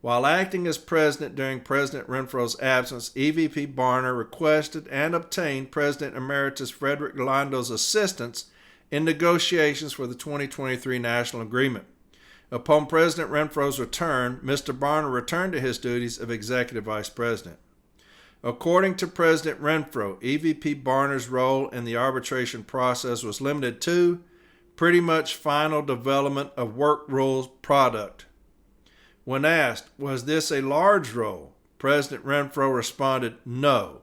While acting as President during President Renfro's absence, EVP Barner requested and obtained President Emeritus Frederick Lando's assistance in negotiations for the 2023 National Agreement. Upon President Renfro's return, Mr. Barner returned to his duties of Executive Vice President. According to President Renfro, EVP Barner's role in the arbitration process was limited to pretty much final development of work rules product. When asked, was this a large role, President Renfro responded, no,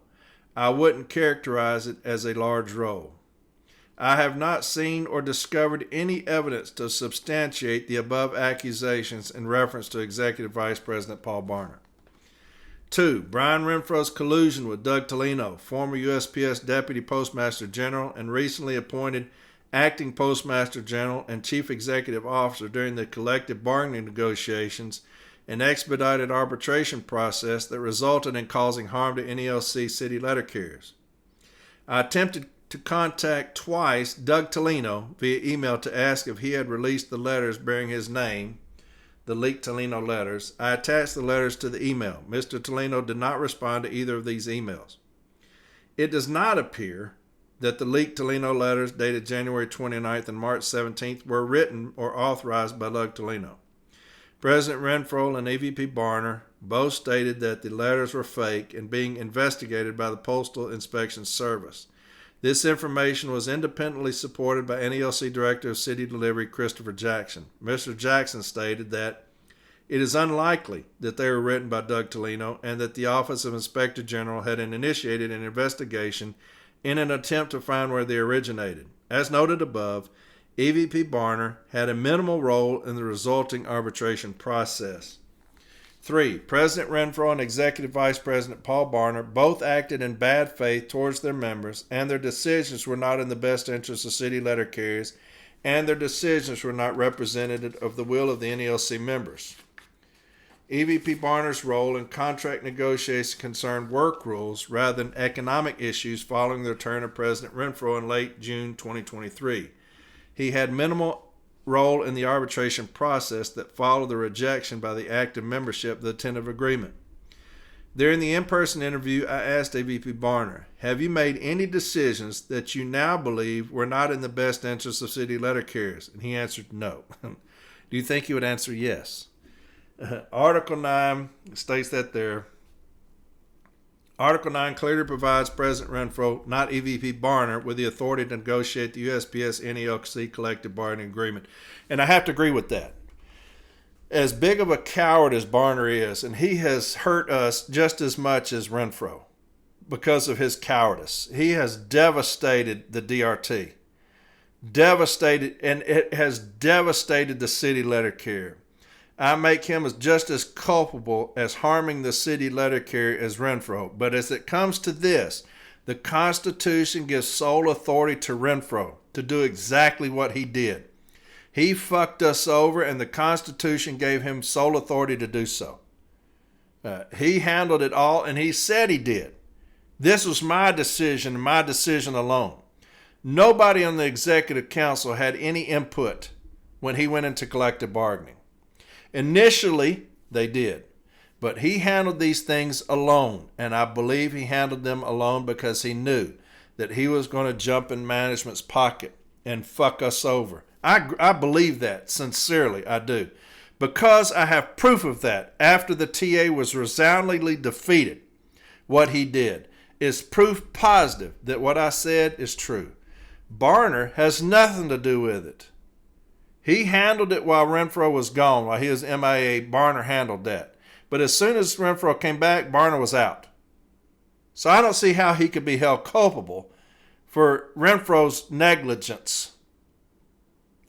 I wouldn't characterize it as a large role. I have not seen or discovered any evidence to substantiate the above accusations in reference to Executive Vice President Paul Barner. 2. Brian Renfro's collusion with Doug Tolino, former USPS Deputy Postmaster General and recently appointed Acting Postmaster General and Chief Executive Officer during the collective bargaining negotiations and expedited arbitration process that resulted in causing harm to NELC city letter carriers. I attempted to contact twice Doug Tolino via email to ask if he had released the letters bearing his name, the leaked Tolino letters. I attached the letters to the email. Mr. Tolino did not respond to either of these emails. It does not appear that the leaked Tolino letters dated January 29th and March 17th were written or authorized by Doug Tolino. President Renfro and EVP Barner both stated that the letters were fake and being investigated by the Postal Inspection Service. This information was independently supported by NELC Director of City Delivery Christopher Jackson. Mr. Jackson stated that it is unlikely that they were written by Doug Tolino and that the Office of Inspector General had initiated an investigation in an attempt to find where they originated. As noted above, EVP Barner had a minimal role in the resulting arbitration process. 3. President Renfro and Executive Vice President Paul Barner both acted in bad faith towards their members, and their decisions were not in the best interest of city letter carriers, and their decisions were not representative of the will of the NELC members. EVP Barner's role in contract negotiations concerned work rules rather than economic issues following the return of President Renfro in late June 2023. He had minimal role in the arbitration process that followed the rejection by the active membership of the tentative agreement. During the in-person interview, I asked AVP Barner, have you made any decisions that you now believe were not in the best interest of city letter carriers? And he answered no. Do you think he would answer yes? Article 9 states that there. Article 9 clearly provides President Renfro, not EVP Barner, with the authority to negotiate the USPS NELC collective bargaining agreement. And I have to agree with that. As big of a coward as Barner is, and he has hurt us just as much as Renfro because of his cowardice. He has devastated the DRT. Devastated, and it has devastated the city letter carrier. I make him as just as culpable as harming the city letter carrier as Renfro. But as it comes to this, the Constitution gives sole authority to Renfro to do exactly what he did. He fucked us over, and the Constitution gave him sole authority to do so. He handled it all, and he said he did. This was my decision, and my decision alone. Nobody on the Executive Council had any input when he went into collective bargaining. Initially, they did. But he handled these things alone, and I believe he handled them alone because he knew that he was going to jump in management's pocket and fuck us over. I believe that, sincerely, I do. Because I have proof of that after the TA was resoundingly defeated, what he did is proof positive that what I said is true. Barner has nothing to do with it. He handled it while Renfro was gone, while he was MIA. Barner handled that. But as soon as Renfro came back, Barner was out. So I don't see how he could be held culpable for Renfro's negligence.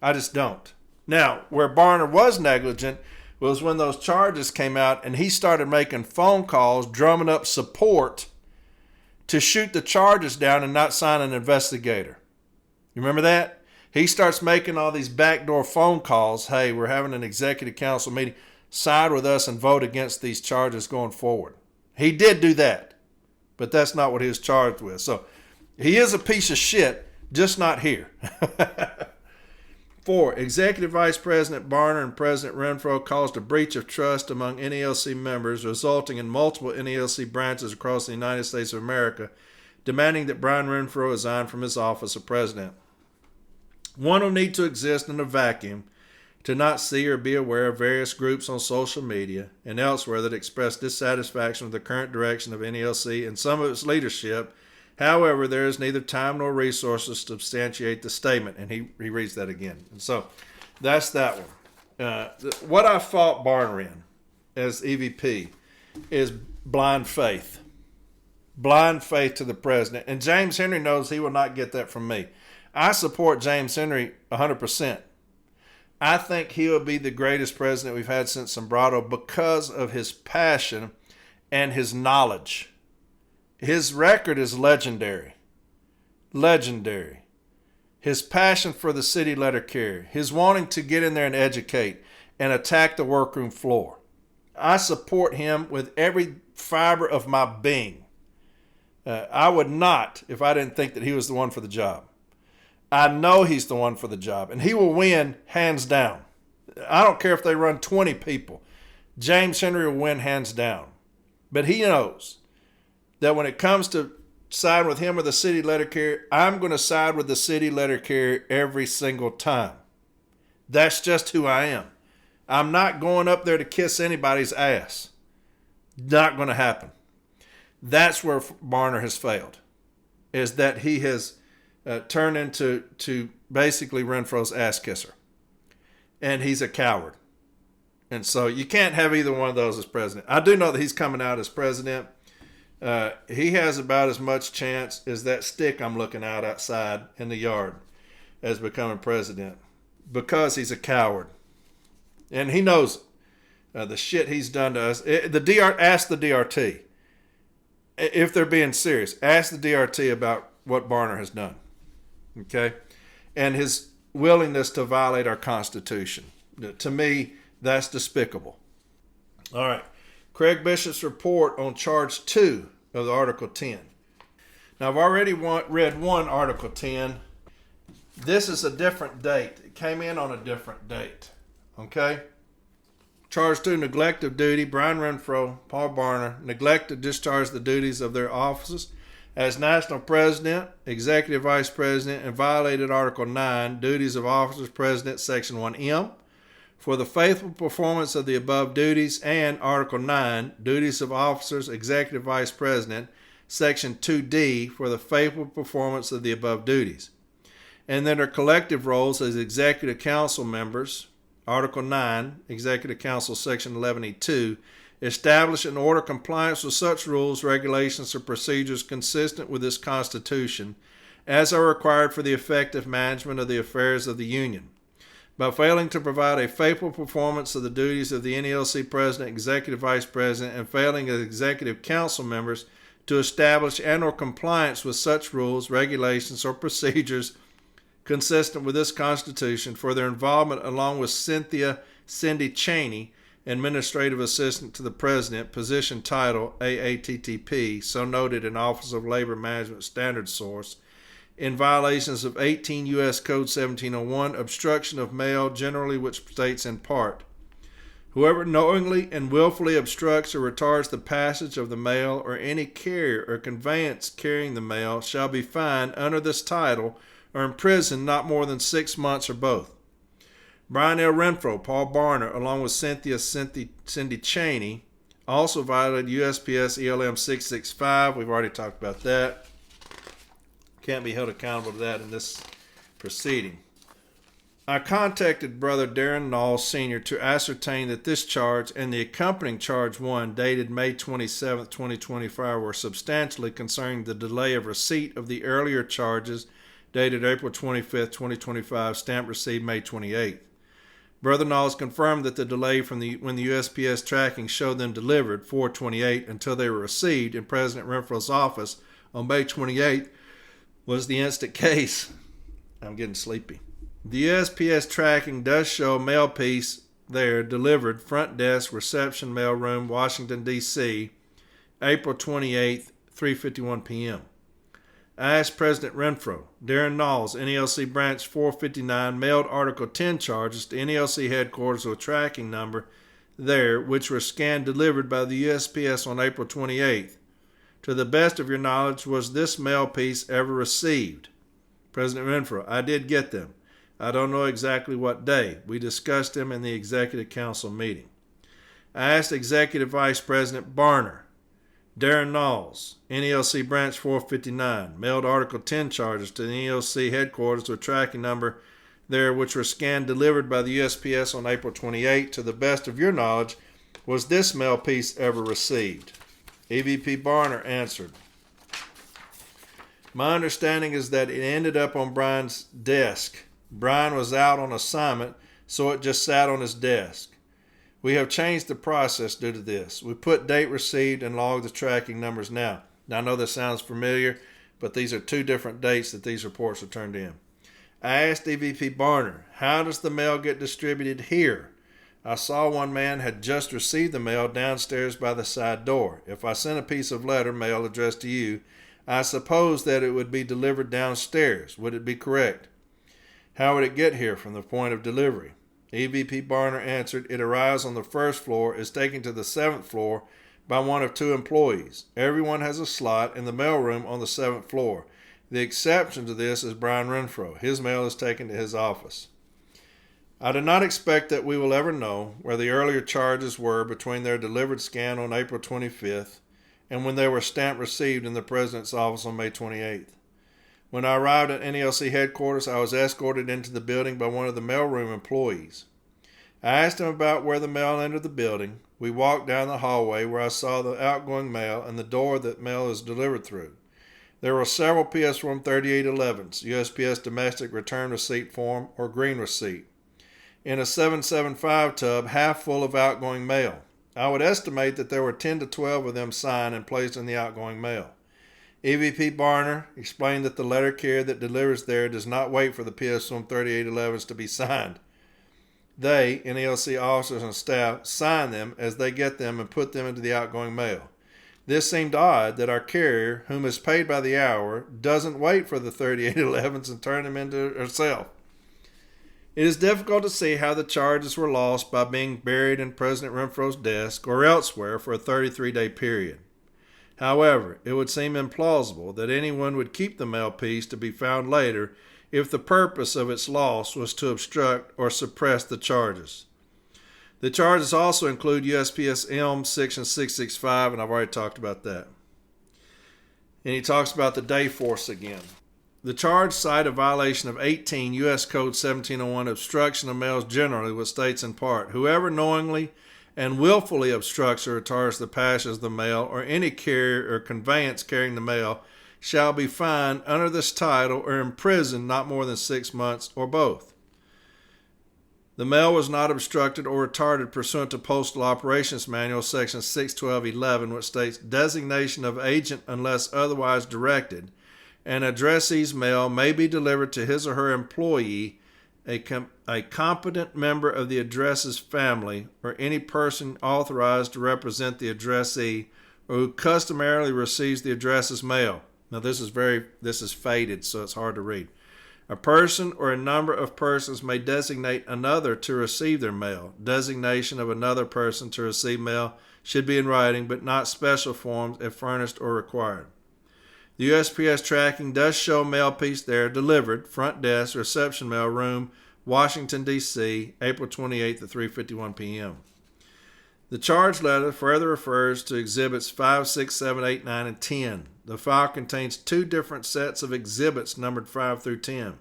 I just don't. Now, where Barner was negligent was when those charges came out and he started making phone calls, drumming up support to shoot the charges down and not sign an investigator. You remember that? He starts making all these backdoor phone calls. Hey, we're having an executive council meeting. Side with us and vote against these charges going forward. He did do that, but that's not what he was charged with. So he is a piece of shit, just not here. 4. Executive Vice President Barner and President Renfro caused a breach of trust among NELC members, resulting in multiple NELC branches across the United States of America demanding that Brian Renfro resign from his office of president. One will need to exist in a vacuum to not see or be aware of various groups on social media and elsewhere that express dissatisfaction with the current direction of NELC and some of its leadership. However, there is neither time nor resources to substantiate the statement. And he reads that again. And so that's that one. What I fought Barner in as EVP is blind faith. Blind faith to the president. And James Henry knows he will not get that from me. I support James Henry 100%. I think he will be the greatest president we've had since Sombrado because of his passion and his knowledge. His record is legendary. Legendary. His passion for the city letter carrier. His wanting to get in there and educate and attack the workroom floor. I support him with every fiber of my being. I would not if I didn't think that he was the one for the job. I know he's the one for the job, and he will win hands down. I don't care if they run 20 people. James Henry will win hands down. But he knows that when it comes to siding with him or the city letter carrier, I'm going to side with the city letter carrier every single time. That's just who I am. I'm not going up there to kiss anybody's ass. Not going to happen. That's where Barner has failed, is that he has turned into basically Renfro's ass kisser. And he's a coward. And so you can't have either one of those as president. I do know that he's coming out as president. He has about as much chance as that stick I'm looking out outside in the yard as becoming president because he's a coward. And he knows it. The shit he's done to us. Ask the DRT. If they're being serious, ask the DRT about what Barner has done. Okay? And his willingness to violate our Constitution. To me, that's despicable. All right. Craig Bishop's report on Charge 2 of the Article 10. Now, I've already read one Article 10. This is a different date. It came in on a different date. Okay? Charged to neglect of duty, Brian Renfro, Paul Barner, neglect to discharge the duties of their offices as National President, Executive Vice President, and violated Article 9, Duties of Officers President, Section 1M, for the faithful performance of the above duties, and Article 9, Duties of Officers, Executive Vice President, Section 2D, for the faithful performance of the above duties, and that their collective roles as Executive Council members, Article 9, Executive Council, Section 11E2, establish and order compliance with such rules, regulations, or procedures consistent with this Constitution as are required for the effective management of the affairs of the Union. By failing to provide a faithful performance of the duties of the NELC President, Executive Vice President, and failing as Executive Council members to establish and or compliance with such rules, regulations, or procedures consistent with this Constitution for their involvement along with Cindy Cheney, Administrative Assistant to the President, position title AATTP, so noted in Office of Labor Management Standards Source, in violations of 18 U.S. Code 1701, obstruction of mail, generally which states in part, whoever knowingly and willfully obstructs or retards the passage of the mail or any carrier or conveyance carrying the mail shall be fined under this title or imprisoned not more than 6 months or both. Brian L. Renfro, Paul Barner, along with Cindy Cheney, also violated USPS ELM 665. We've already talked about that. Can't be held accountable to that in this proceeding. I contacted Brother Darrin Nalls Sr. to ascertain that this charge and the accompanying Charge 1, dated May 27, 2025, were substantially concerning the delay of receipt of the earlier charges, dated April 25, 2025, stamp received May 28. Brother Nalls confirmed that the delay from when the USPS tracking showed them delivered, 4/28, until they were received in President Renfro's office on May 28th was the instant case. I'm getting sleepy. The USPS tracking does show a mail piece there delivered, front desk, reception mail room, Washington, D.C., April 28th, 3:51 p.m. I asked President Renfro, Darrin Nalls, NELC Branch 459, mailed Article 10 charges to NELC headquarters with a tracking number there, which were scanned delivered by the USPS on April 28th. To the best of your knowledge, was this mail piece ever received? President Renfro, I did get them. I don't know exactly what day. We discussed them in the Executive Council meeting. I asked Executive Vice President Barner, Darrin Nalls, NELC Branch 459, mailed Article 10 charges to the NELC headquarters with tracking number there, which were scanned delivered by the USPS on April 28. To the best of your knowledge, was this mail piece ever received? EVP Barner answered, my understanding is that it ended up on Brian's desk. Brian was out on assignment, so it just sat on his desk. We have changed the process due to this. We put date received and log the tracking numbers now. Now, I know this sounds familiar, but these are two different dates that these reports are turned in. I asked EVP Barner, how does the mail get distributed here? I saw one man had just received the mail downstairs by the side door. If I sent a piece of letter mail addressed to you, I suppose that it would be delivered downstairs. Would it be correct? How would it get here from the point of delivery? EVP Barner answered, it arrives on the first floor, is taken to the 7th floor by one of 2 employees. Everyone has a slot in the mailroom on the 7th floor. The exception to this is Brian Renfro. His mail is taken to his office. I do not expect that we will ever know where the earlier charges were between their delivered scan on April 25th and when they were stamped received in the President's office on May 28th. When I arrived at NELC headquarters, I was escorted into the building by one of the mailroom employees. I asked him about where the mail entered the building. We walked down the hallway where I saw the outgoing mail and the door that mail is delivered through. There were several PS Form 3811s, USPS Domestic Return Receipt Form or Green Receipt, in a 775 tub half full of outgoing mail. I would estimate that there were 10 to 12 of them signed and placed in the outgoing mail. EVP Barner explained that the letter carrier that delivers there does not wait for the PS Form 3811s to be signed. They, NELC officers and staff, sign them as they get them and put them into the outgoing mail. This seemed odd that our carrier, whom is paid by the hour, doesn't wait for the 3811s and turn them into herself. It is difficult to see how the charges were lost by being buried in President Renfro's desk or elsewhere for a 33-day period. However, it would seem implausible that anyone would keep the mail piece to be found later if the purpose of its loss was to obstruct or suppress the charges. The charges also include USPS M Section 665, and I've already talked about that. And he talks about the day force again. The charge cite a violation of 18 U.S. Code 1701, obstruction of mails generally, which states in part, whoever knowingly and willfully obstructs or retards the passage of the mail or any carrier or conveyance carrying the mail shall be fined under this title or imprisoned not more than 6 months or both. The mail was not obstructed or retarded pursuant to Postal Operations Manual Section 612.11, which states designation of agent unless otherwise directed. An addressee's mail may be delivered to his or her employee, a competent member of the addressee's family, or any person authorized to represent the addressee, or who customarily receives the addressee's mail. Now this is faded, so it's hard to read. A person or a number of persons may designate another to receive their mail. Designation of another person to receive mail should be in writing, but not special forms if furnished or required. The USPS tracking does show mail piece there, delivered, front desk, reception mail room, Washington, D.C., April 28th at 3:51 p.m. The charge letter further refers to Exhibits 5, 6, 7, 8, 9, and 10. The file contains 2 different sets of exhibits numbered 5 through 10.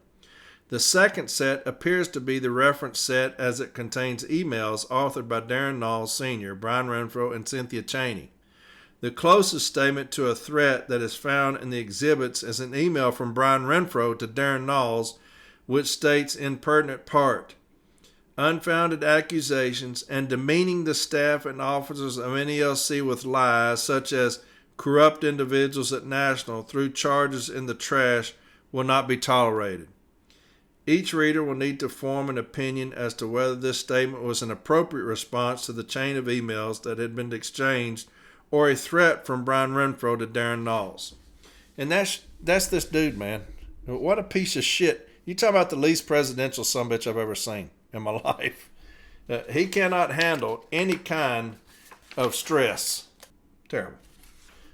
The second set appears to be the reference set as it contains emails authored by Darrin Nalls Sr., Brian Renfro, and Cynthia Chaney. The closest statement to a threat that is found in the exhibits is an email from Brian Renfro to Darrin Nalls, which states in pertinent part, unfounded accusations and demeaning the staff and officers of NELC with lies such as corrupt individuals at National through charges in the trash will not be tolerated. Each reader will need to form an opinion as to whether this statement was an appropriate response to the chain of emails that had been exchanged or a threat from Brian Renfro to Darrin Nalls. And that's this dude, man. What a piece of shit. You talk about the least presidential sumbitch I've ever seen in my life. He cannot handle any kind of stress. Terrible.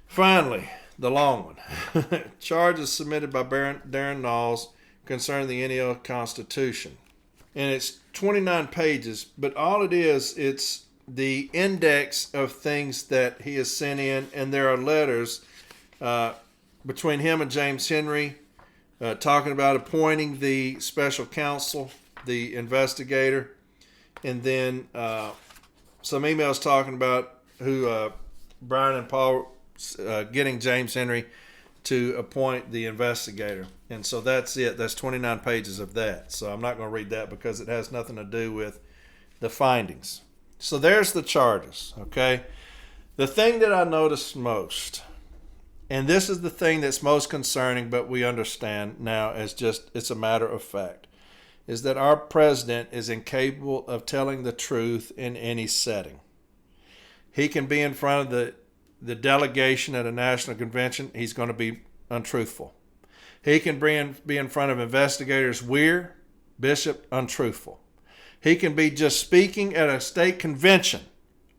Finally, the long one. Charges submitted by Darrin Nalls concerning the NEL Constitution. And it's 29 pages, but all it is, it's the index of things that he has sent in, and there are letters between him and James Henry talking about appointing the special counsel, the investigator, and then some emails talking about who Brian and Paul getting James Henry to appoint the investigator. And so that's it. That's 29 pages of that. So I'm not going to read that because it has nothing to do with the findings. So there's the charges, okay? The thing that I noticed most, and this is the thing that's most concerning, but we understand now as just it's a matter of fact, is that our president is incapable of telling the truth in any setting. He can be in front of the delegation at a national convention. He's going to be untruthful. He can be in front of investigators, Weir, Bishop, untruthful. He can be just speaking at a state convention,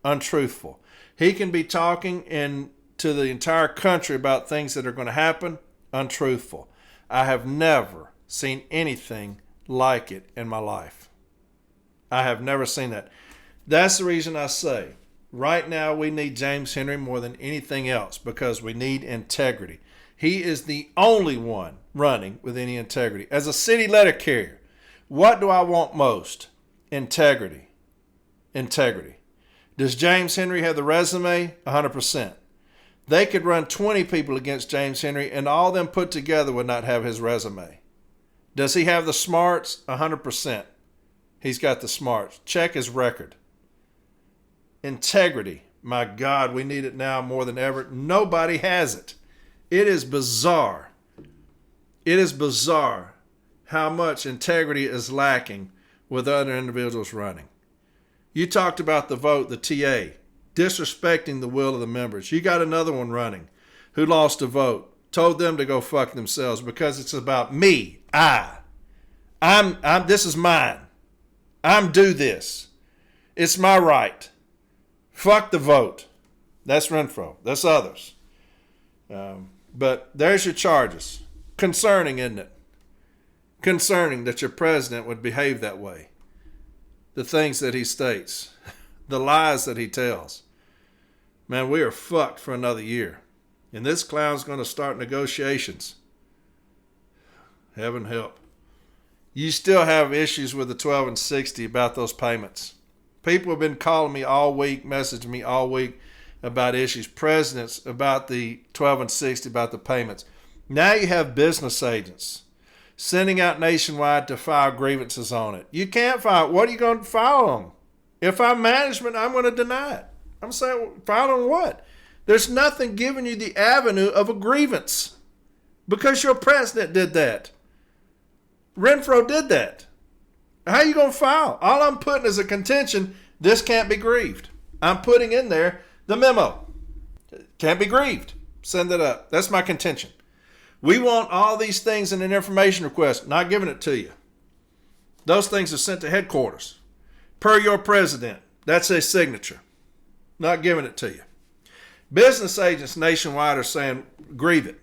untruthful. He can be talking to the entire country about things that are going to happen, untruthful. I have never seen anything like it in my life. I have never seen that. That's the reason I say, right now we need James Henry more than anything else because we need integrity. He is the only one running with any integrity. As a city letter carrier, what do I want most? Integrity. Integrity. Does James Henry have the resume? 100%. They could run 20 people against James Henry and all of them put together would not have his resume. Does he have the smarts? 100%. He's got the smarts. Check his record. Integrity. My God, we need it now more than ever. Nobody has it. It is bizarre. It is bizarre how much integrity is lacking with other individuals running. You talked about the vote, the TA, disrespecting the will of the members. You got another one running who lost a vote, told them to go fuck themselves because it's about me. This is mine. I'm due this. It's my right. Fuck the vote. That's Renfro. That's others. But there's your charges. Concerning, isn't it? Concerning that your president would behave that way. The things that he states. The lies that he tells. Man, we are fucked for another year. And this clown's going to start negotiations. Heaven help. You still have issues with the 12 and 60 about those payments. People have been calling me all week, messaging me all week about issues. Presidents about the 12 and 60, about the payments. Now you have business agents sending out nationwide to file grievances on it. You can't file. What are you going to file on? If I'm management, I'm going to deny it. I'm saying, file on what? There's nothing giving you the avenue of a grievance because your president did that. Renfro did that. How are you going to file? All I'm putting is a contention, this can't be grieved. I'm putting in there the memo. Can't be grieved. Send it up. That's my contention. We want all these things in an information request. Not giving it to you. Those things are sent to headquarters. Per your president. That's a signature. Not giving it to you. Business agents nationwide are saying, grieve it.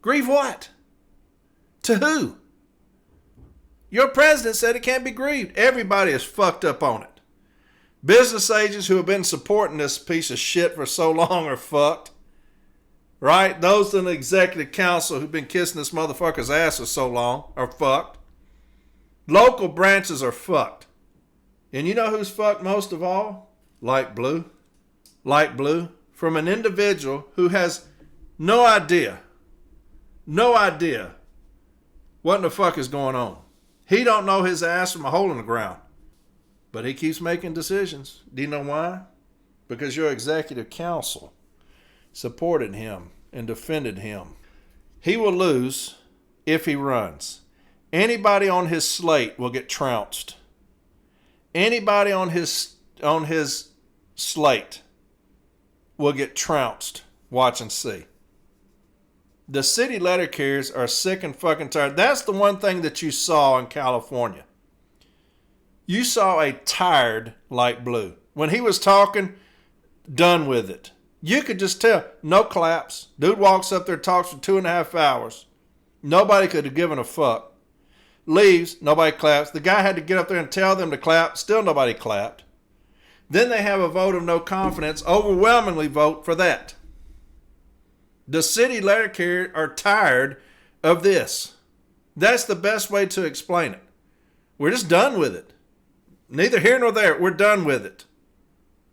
Grieve what? To who? Your president said it can't be grieved. Everybody is fucked up on it. Business agents who have been supporting this piece of shit for so long are fucked. Right? Those in the executive council who've been kissing this motherfucker's ass for so long are fucked. Local branches are fucked. And you know who's fucked most of all? Light blue. Light blue. From an individual who has no idea what in the fuck is going on. He don't know his ass from a hole in the ground. But he keeps making decisions. Do you know why? Because your executive council supported him and defended him. He will lose if he runs. Anybody on his slate will get trounced. Anybody on his slate will get trounced. Watch and see. The city letter carriers are sick and fucking tired. That's the one thing that you saw in California. You saw a tired Light Blue. When he was talking, done with it. You could just tell. No claps. Dude walks up there, talks for 2.5 hours. Nobody could have given a fuck. Leaves, nobody claps. The guy had to get up there and tell them to clap. Still nobody clapped. Then they have a vote of no confidence. Overwhelmingly vote for that. The city letter carriers are tired of this. That's the best way to explain it. We're just done with it. Neither here nor there. We're done with it.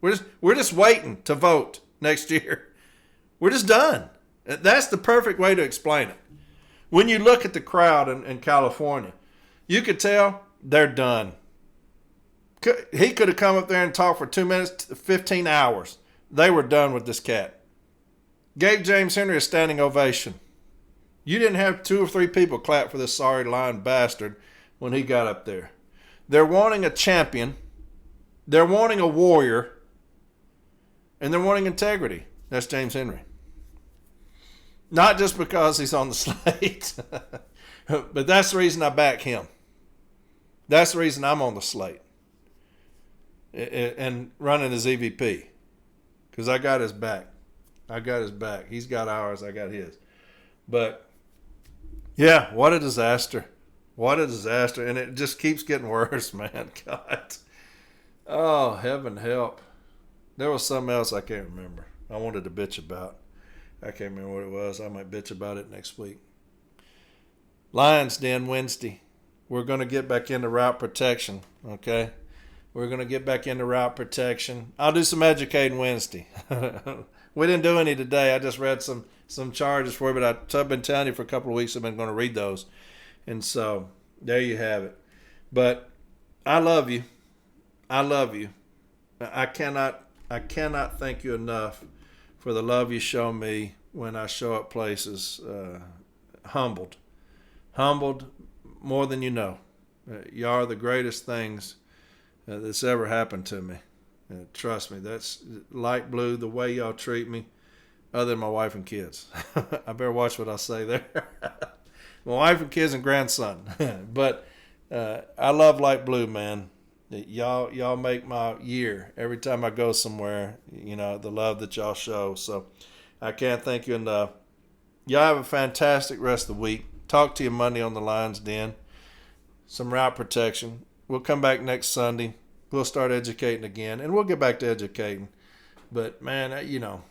We're just waiting to vote next year. We're just done. That's the perfect way to explain it. When you look at the crowd in California, you could tell they're done. He could have come up there and talked for 2 minutes, 15 hours. They were done with this cat. Gave James Henry a standing ovation. You didn't have 2 or 3 people clap for this sorry lying bastard when he got up there. They're wanting a champion. They're wanting a warrior. And they're wanting integrity. That's James Henry. Not just because he's on the slate. But that's the reason I back him. That's the reason I'm on the slate. And running as EVP. Because I got his back. I got his back. He's got ours. I got his. But, yeah, what a disaster. What a disaster. And it just keeps getting worse, man. God. Oh, heaven help. There was something else I can't remember. I wanted to bitch about. I can't remember what it was. I might bitch about it next week. Lions Den Wednesday. We're going to get back into route protection, okay? We're going to get back into route protection. I'll do some educating Wednesday. We didn't do any today. I just read some charges for you, but I've been telling you for a couple of weeks I've been going to read those. And so there you have it. But I love you. I love you. I cannot thank you enough for the love you show me when I show up places. Humbled more than you know. You are the greatest things that's ever happened to me. Trust me, that's Light Blue, the way y'all treat me, other than my wife and kids. I better watch what I say there. My wife and kids and grandson. But I love Light Blue, man. Y'all make my year every time I go somewhere. You know, the love that y'all show. So I can't thank you enough. Y'all have a fantastic rest of the week. Talk to you Monday on the Lions Den. Some route protection. We'll come back next Sunday. We'll start educating again, and we'll get back to educating. But, man, you know,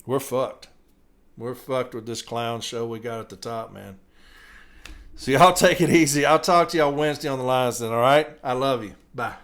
we're fucked. We're fucked with this clown show we got at the top, man. So y'all take it easy. I'll talk to y'all Wednesday on the Lions Den, all right? I love you. Bye.